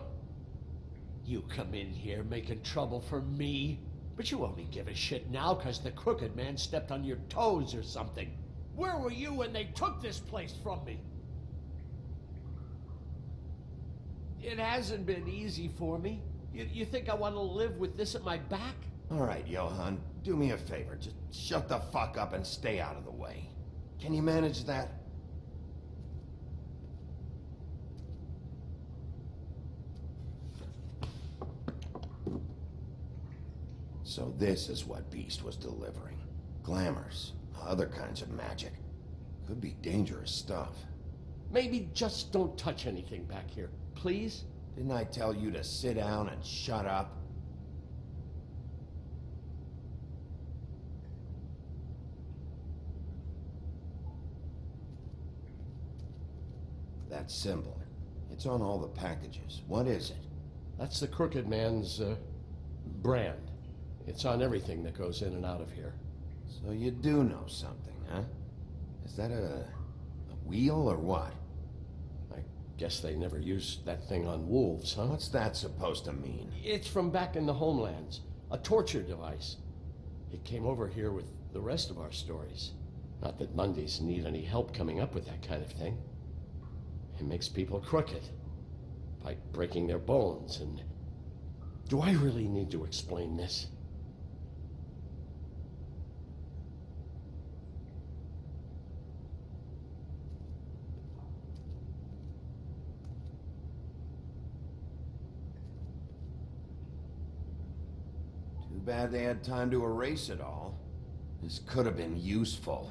You come in here making trouble for me, but you only give a shit now because the Crooked Man stepped on your toes or something. Where were you when they took this place from me? It hasn't been easy for me. You think I want to live with this at my back? All right, Johann, do me a favor. Just shut the fuck up and stay out of the way. Can you manage that? So this is what Beast was delivering. Glamours, other kinds of magic. Could be dangerous stuff. Maybe just don't touch anything back here, please? Didn't I tell you to sit down and shut up? That symbol. It's on all the packages. What is it? That's the Crooked Man's, brand. It's on everything that goes in and out of here. So you do know something, huh? Is that a wheel or what? I guess they never used that thing on wolves, huh? What's that supposed to mean? It's from back in the homelands. A torture device. It came over here with the rest of our stories. Not that Mondays need any help coming up with that kind of thing. It makes people crooked. By breaking their bones and... Do I really need to explain this? Too bad they had time to erase it all. This could have been useful.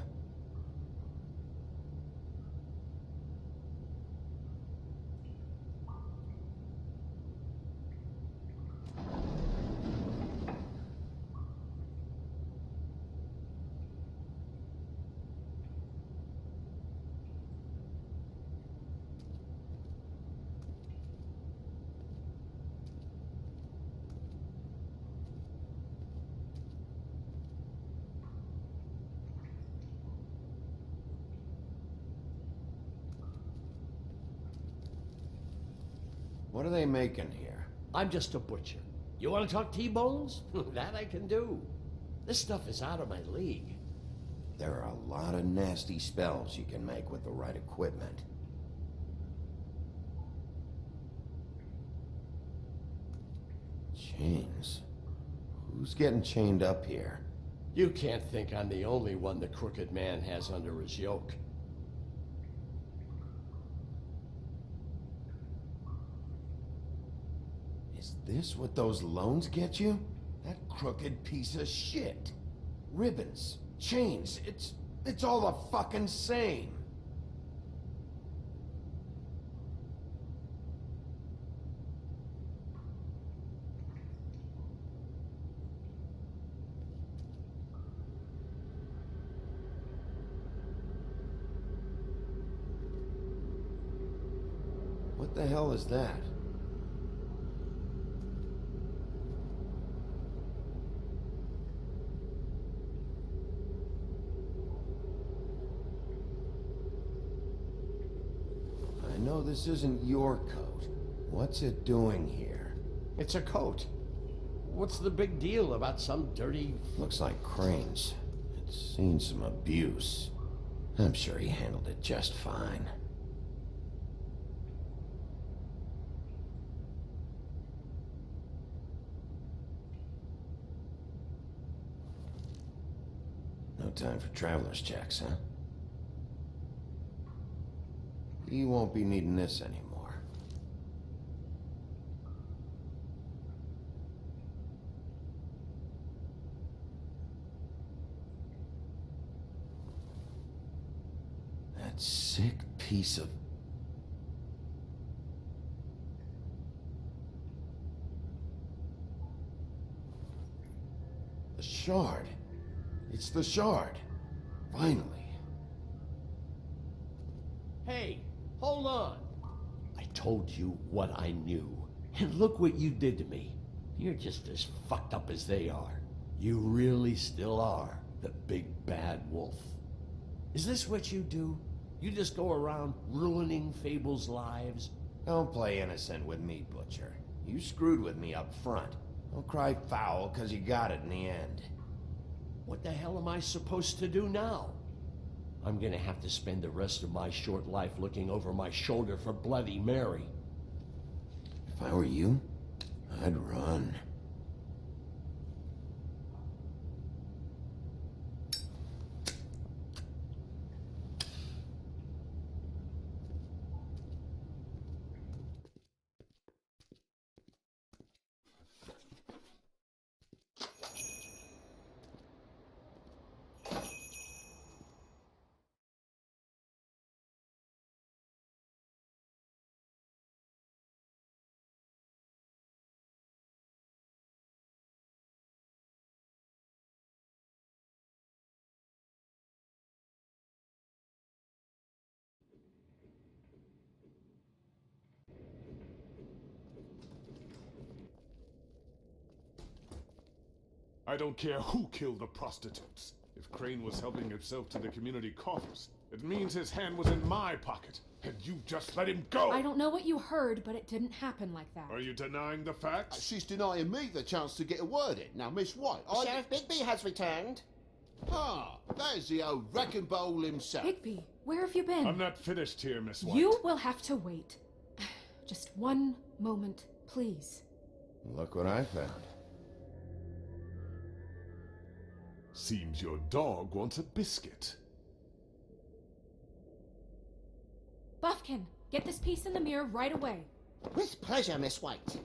What are they making here? I'm just a butcher. You want to talk T-bones? That I can do. This stuff is out of my league. There are a lot of nasty spells you can make with the right equipment. Chains? Who's getting chained up here? You can't think I'm the only one the Crooked Man has under his yoke. Is this what those loans get you? That crooked piece of shit. Ribbons, chains, it's all the fucking same. What the hell is that? I know this isn't your coat. What's it doing here? It's a coat. What's the big deal about some dirty... Looks like Crane's. It's seen some abuse. I'm sure he handled it just fine. No time for traveler's checks, huh? You won't be needing this anymore. That sick piece of... The shard. It's the shard. Finally. Hey, hold on. I told you what I knew. And look what you did to me. You're just as fucked up as they are. You really still are the big bad wolf. Is this what you do? You just go around ruining Fables' lives? Don't play innocent with me, Butcher. You screwed with me up front. Don't cry foul because you got it in the end. What the hell am I supposed to do now? I'm gonna have to spend the rest of my short life looking over my shoulder for Bloody Mary. If I were you, I'd run. I don't care who killed the prostitutes. If Crane was helping himself to the community coffers, it means his hand was in my pocket, and you just let him go! I don't know what you heard, but it didn't happen like that. Are you denying the facts? She's denying me the chance to get a word in. Now, Miss White, Sheriff Bigby has returned. Ah, there's the old wrecking bowl himself. Bigby, where have you been? I'm not finished here, Miss White. You will have to wait. Just one moment, please. Look what I found. Seems your dog wants a biscuit. Bufkin, get this piece in the mirror right away. With pleasure, Miss White.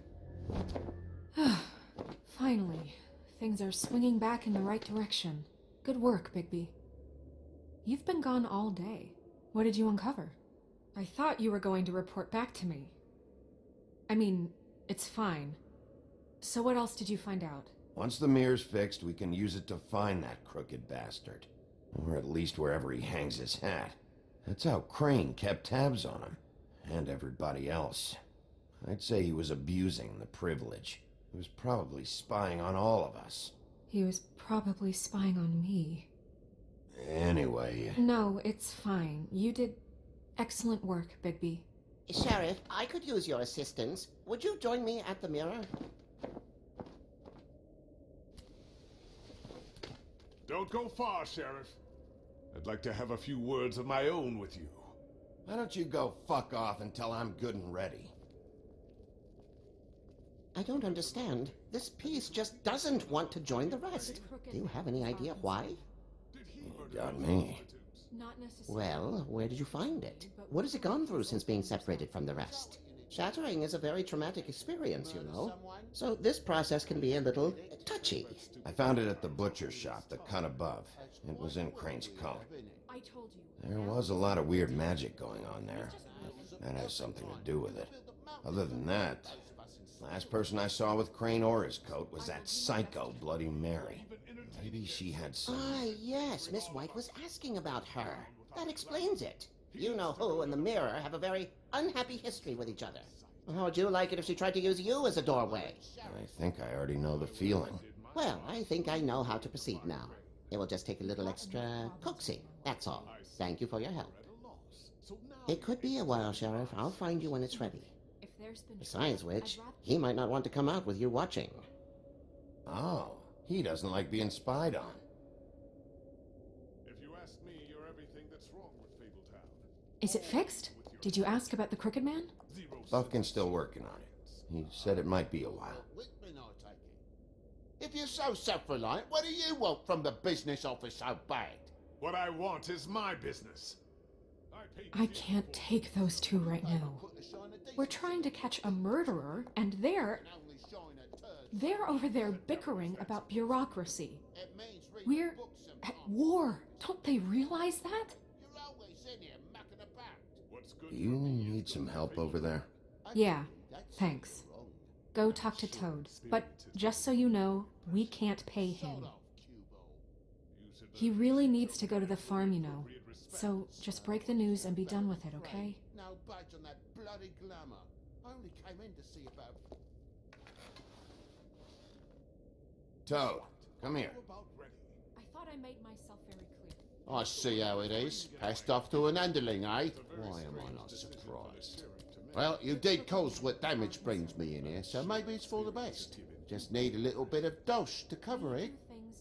Finally, things are swinging back in the right direction. Good work, Bigby. You've been gone all day. What did you uncover? I thought you were going to report back to me. I mean, it's fine. So what else did you find out? Once the mirror's fixed, we can use it to find that crooked bastard. Or at least wherever he hangs his hat. That's how Crane kept tabs on him. And everybody else. I'd say he was abusing the privilege. He was probably spying on all of us. He was probably spying on me. Anyway... No, it's fine. You did excellent work, Bigby. Sheriff, I could use your assistance. Would you join me at the mirror? Don't go far, Sheriff. I'd like to have a few words of my own with you. Why don't you go fuck off until I'm good and ready? I don't understand. This piece just doesn't want to join the rest. Do you have any idea why? You got me. Not necessarily. Well, where did you find it? What has it gone through since being separated from the rest? Shattering is a very traumatic experience, you know. So this process can be a little touchy. I found it at the butcher shop, the cut above. It was in Crane's coat. I told you. There was a lot of weird magic going on there. That has something to do with it. Other than that, last person I saw with Crane or his coat was that psycho Bloody Mary. Maybe she had some... Ah, yes, Miss White was asking about her. That explains it. You know who and the mirror have a very unhappy history with each other. How would you like it if she tried to use you as a doorway? I think I already know the feeling. Well, I think I know how to proceed now. It will just take a little extra coaxing, that's all. Thank you for your help. It could be a while, Sheriff. I'll find you when it's ready. Besides which, he might not want to come out with you watching. Oh, he doesn't like being spied on. If you ask me, you're everything that's wrong with Fabletown. Is it fixed? Did you ask about the Crooked Man? Bufkin's still working on it. He said it might be a while. If you're so self-reliant, what do you want from the business office so bad? What I want is my business. I can't take those two right now. We're trying to catch a murderer, and they're over there bickering about bureaucracy. We're at war. Don't they realize that? Do you need some help over there? Yeah, thanks. Go talk to Toad. But just so you know, we can't pay him. He really needs to go to the farm, you know. So just break the news and be done with it, okay? No budge on that bloody glamour. I only came in to see about... Toad, come here. I thought I made myself very clear. I see how it is. Passed off to an underling, eh? Why am I not surprised? Well, you did cause what damage brings me in here, so maybe it's for the best. Just need a little bit of dosh to cover it.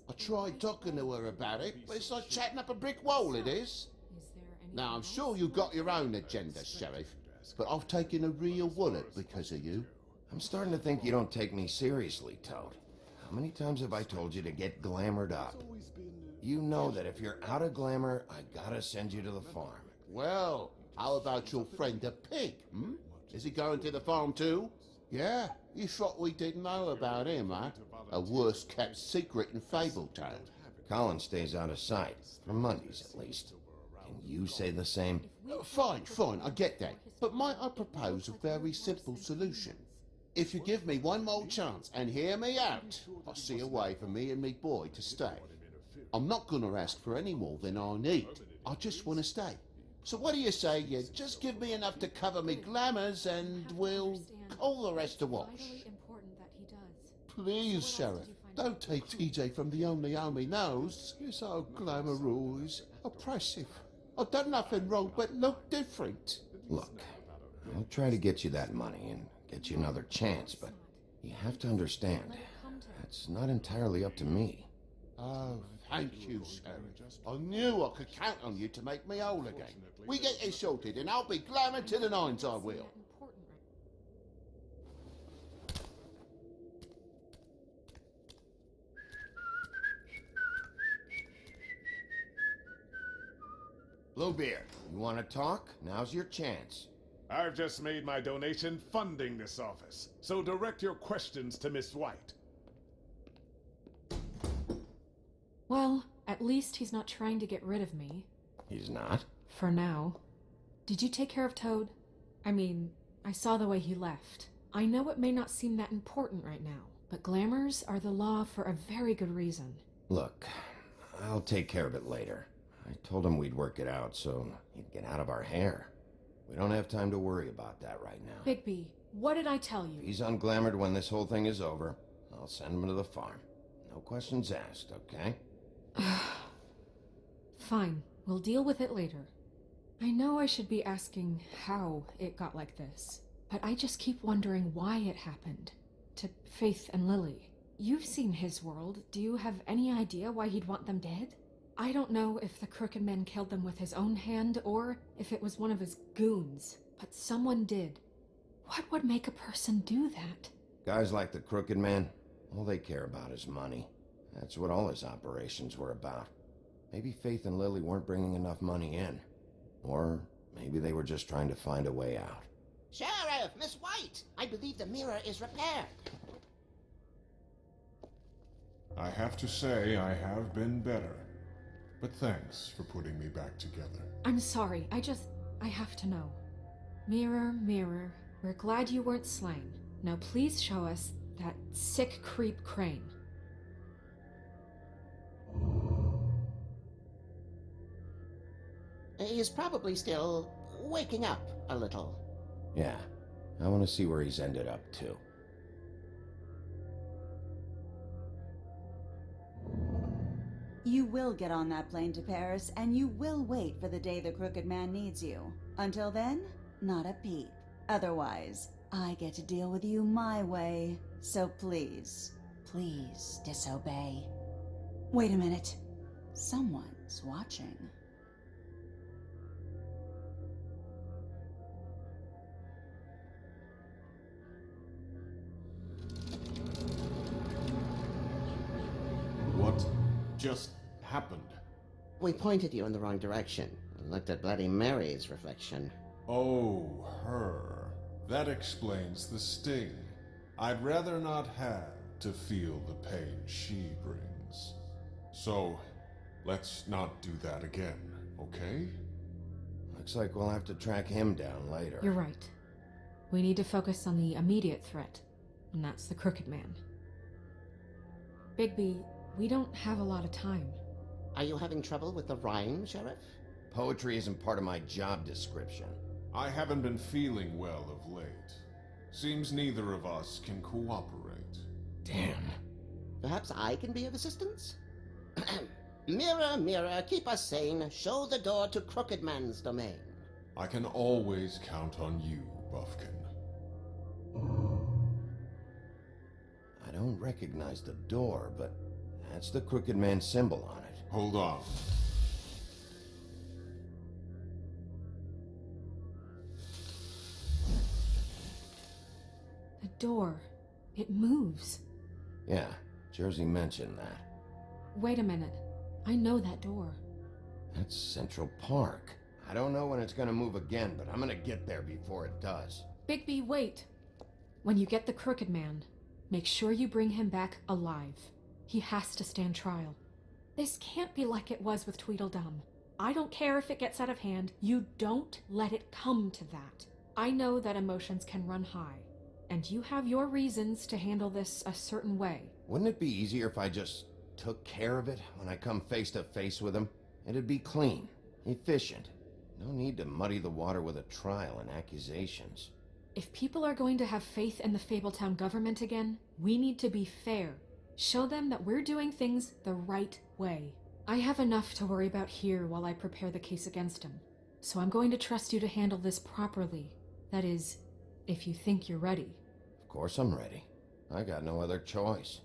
I tried talking to her about it, but it's like chatting up a brick wall, it is. Now, I'm sure you've got your own agenda, Sheriff, but I've taken a real wallet because of you. I'm starting to think you don't take me seriously, Toad. How many times have I told you to get glamored up? You know that if you're out of glamour, I gotta send you to the farm. Well, how about your friend the pig, hmm? Is he going to the farm too? Yeah, you thought we didn't know about him, huh? A worst-kept secret in Fabletown. Colin stays out of sight, for Mondays at least. Can you say the same? Fine, I get that. But might I propose a very simple solution? If you give me one more chance and hear me out, I'll see a way for me and me boy to stay. I'm not gonna ask for any more than I need. I just want to stay. So what do you say you just give me enough to cover me glamours and we'll call the rest a wash? Please, Sheriff. Don't take TJ from the only home he knows. You're so glamorous, oppressive. I've done nothing wrong but look different. Look, I'll try to get you that money and get you another chance, but you have to understand, that's not entirely up to me. Oh, thank you, Sheriff. I knew I could count on you to make me whole again. We get it sorted and I'll be glamour to the nines, I will. Bluebeard, you want to talk? Now's your chance. I've just made my donation funding this office, so direct your questions to Miss White. Well, at least he's not trying to get rid of me. He's not? For now. Did you take care of Toad? I mean, I saw the way he left. I know it may not seem that important right now, but glamours are the law for a very good reason. Look, I'll take care of it later. I told him we'd work it out so he'd get out of our hair. We don't have time to worry about that right now. Bigby, what did I tell you? If he's unglamoured when this whole thing is over, I'll send him to the farm. No questions asked, okay? Fine, we'll deal with it later. I know I should be asking how it got like this, but I just keep wondering why it happened. To Faith and Lily. You've seen his world. Do you have any idea why he'd want them dead? I don't know if the Crooked Man killed them with his own hand or if it was one of his goons, but someone did. What would make a person do that? Guys like the Crooked Man, all they care about is money. That's what all his operations were about. Maybe Faith and Lily weren't bringing enough money in. Or maybe they were just trying to find a way out. Sheriff, Miss White, I believe the mirror is repaired. I have to say I have been better. But thanks for putting me back together. I'm sorry, I have to know. Mirror, mirror, we're glad you weren't slain. Now please show us that sick creep Crane. He's probably still waking up a little. Yeah, I want to see where he's ended up, too. You will get on that plane to Paris, and you will wait for the day the Crooked Man needs you. Until then, not a peep. Otherwise, I get to deal with you my way. So please, please disobey. Wait a minute. Someone's watching. What just happened? We pointed you in the wrong direction and looked at Bloody Mary's reflection. Oh, her. That explains the sting. I'd rather not have to feel the pain she brings. So, let's not do that again, okay? Looks like we'll have to track him down later. You're right. We need to focus on the immediate threat, and that's the Crooked Man. Bigby, we don't have a lot of time. Are you having trouble with the rhyme, Sheriff? Poetry isn't part of my job description. I haven't been feeling well of late. Seems neither of us can cooperate. Damn. Perhaps I can be of assistance? Mirror, mirror, keep us sane. Show the door to Crooked Man's domain. I can always count on you, Bufkin. I don't recognize the door, but that's the Crooked Man symbol on it. Hold on. The door. It moves. Yeah, Jersey mentioned that. Wait a minute. I know that door. That's Central Park. I don't know when it's gonna move again, but I'm gonna get there before it does. Bigby, wait! When you get the Crooked Man, make sure you bring him back alive. He has to stand trial. This can't be like it was with Tweedledum. I don't care if it gets out of hand. You don't let it come to that. I know that emotions can run high, and you have your reasons to handle this a certain way. Wouldn't it be easier if I just took care of it when I come face to face with him? It'd be clean, efficient. No need to muddy the water with a trial and accusations. If people are going to have faith in the Fabletown government again, we need to be fair. Show them that we're doing things the right way. I have enough to worry about here while I prepare the case against him. So I'm going to trust you to handle this properly. That is, if you think you're ready. Of course I'm ready. I got no other choice.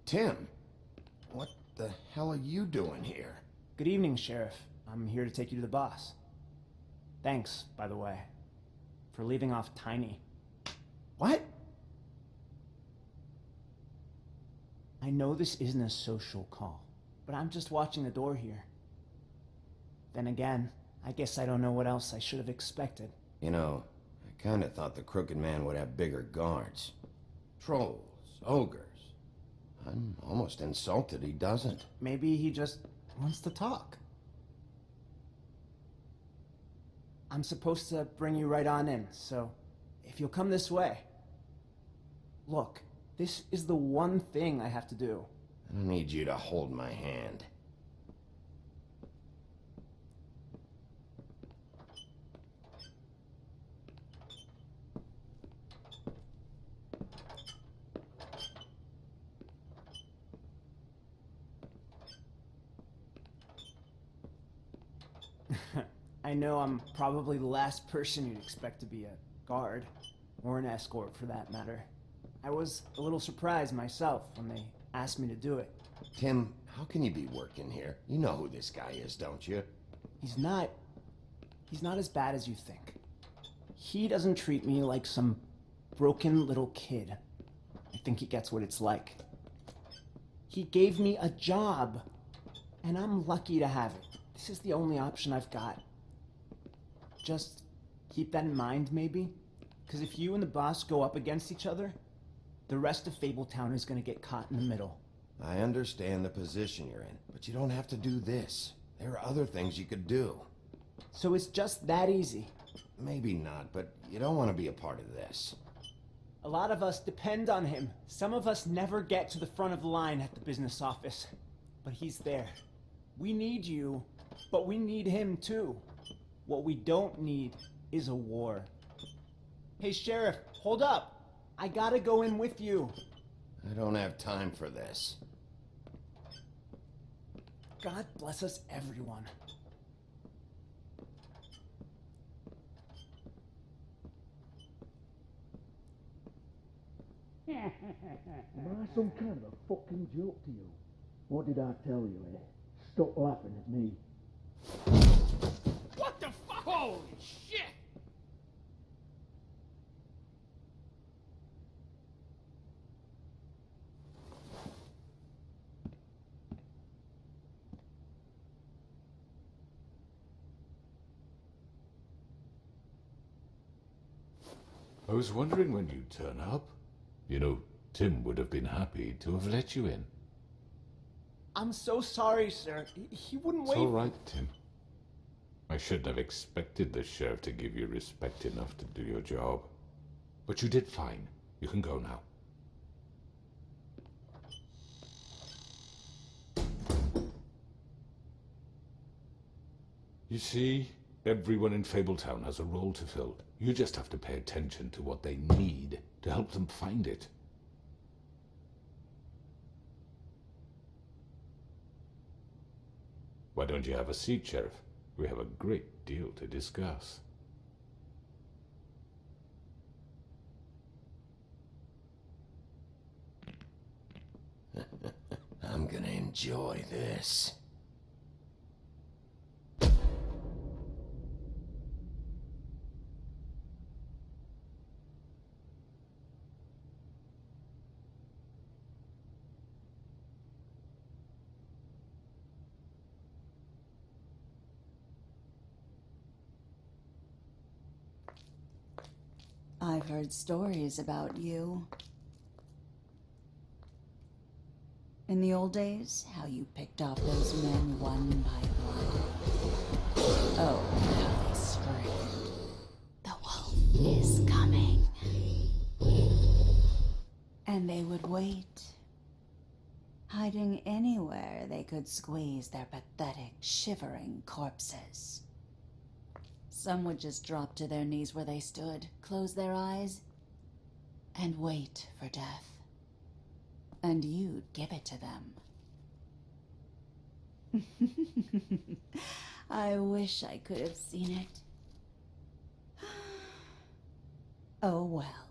Tim, what the hell are you doing here? Good evening, Sheriff. I'm here to take you to the boss. Thanks, by the way, for leaving off Tiny. What? I know this isn't a social call, but I'm just watching the door here. Then again, I guess I don't know what else I should have expected. You know, I kinda thought the Crooked Man would have bigger guards. Trolls, ogres. I'm almost insulted he doesn't. Maybe he just wants to talk. I'm supposed to bring you right on in, so if you'll come this way. Look, this is the one thing I have to do. I need you to hold my hand. I know I'm probably the last person you'd expect to be a guard, or an escort for that matter. I was a little surprised myself when they asked me to do it. Tim, how can you be working here? You know who this guy is, don't you? He's not as bad as you think. He doesn't treat me like some broken little kid. I think he gets what it's like. He gave me a job, and I'm lucky to have it. This is the only option I've got. Just keep that in mind, maybe? Because if you and the boss go up against each other, the rest of Fabletown is going to get caught in the middle. I understand the position you're in, but you don't have to do this. There are other things you could do. So it's just that easy? Maybe not, but you don't want to be a part of this. A lot of us depend on him. Some of us never get to the front of the line at the business office. But he's there. We need you, but we need him too. What we don't need is a war. Hey, Sheriff, hold up. I gotta go in with you. I don't have time for this. God bless us, everyone. Am I some kind of a fucking joke to you? What did I tell you, eh? Stop laughing at me. What the fuck? Holy shit! I was wondering when you'd turn up. You know, Tim would have been happy to have let you in. I'm so sorry, sir. He wouldn't wait. It's all right, Tim. I shouldn't have expected the sheriff to give you respect enough to do your job. But you did fine. You can go now. You see, Everyone in Fabletown has a role to fill. You just have to pay attention to what they need to help them find it. Why don't you have a seat, Sheriff? We have a great deal to discuss. I'm gonna enjoy this. I've heard stories about you. In the old days, how you picked off those men one by one. Oh, how they screamed. The wolf is coming. And they would wait, hiding anywhere they could squeeze their pathetic, shivering corpses. Some would just drop to their knees where they stood, close their eyes, and wait for death. And you'd give it to them. I wish I could have seen it. Oh well.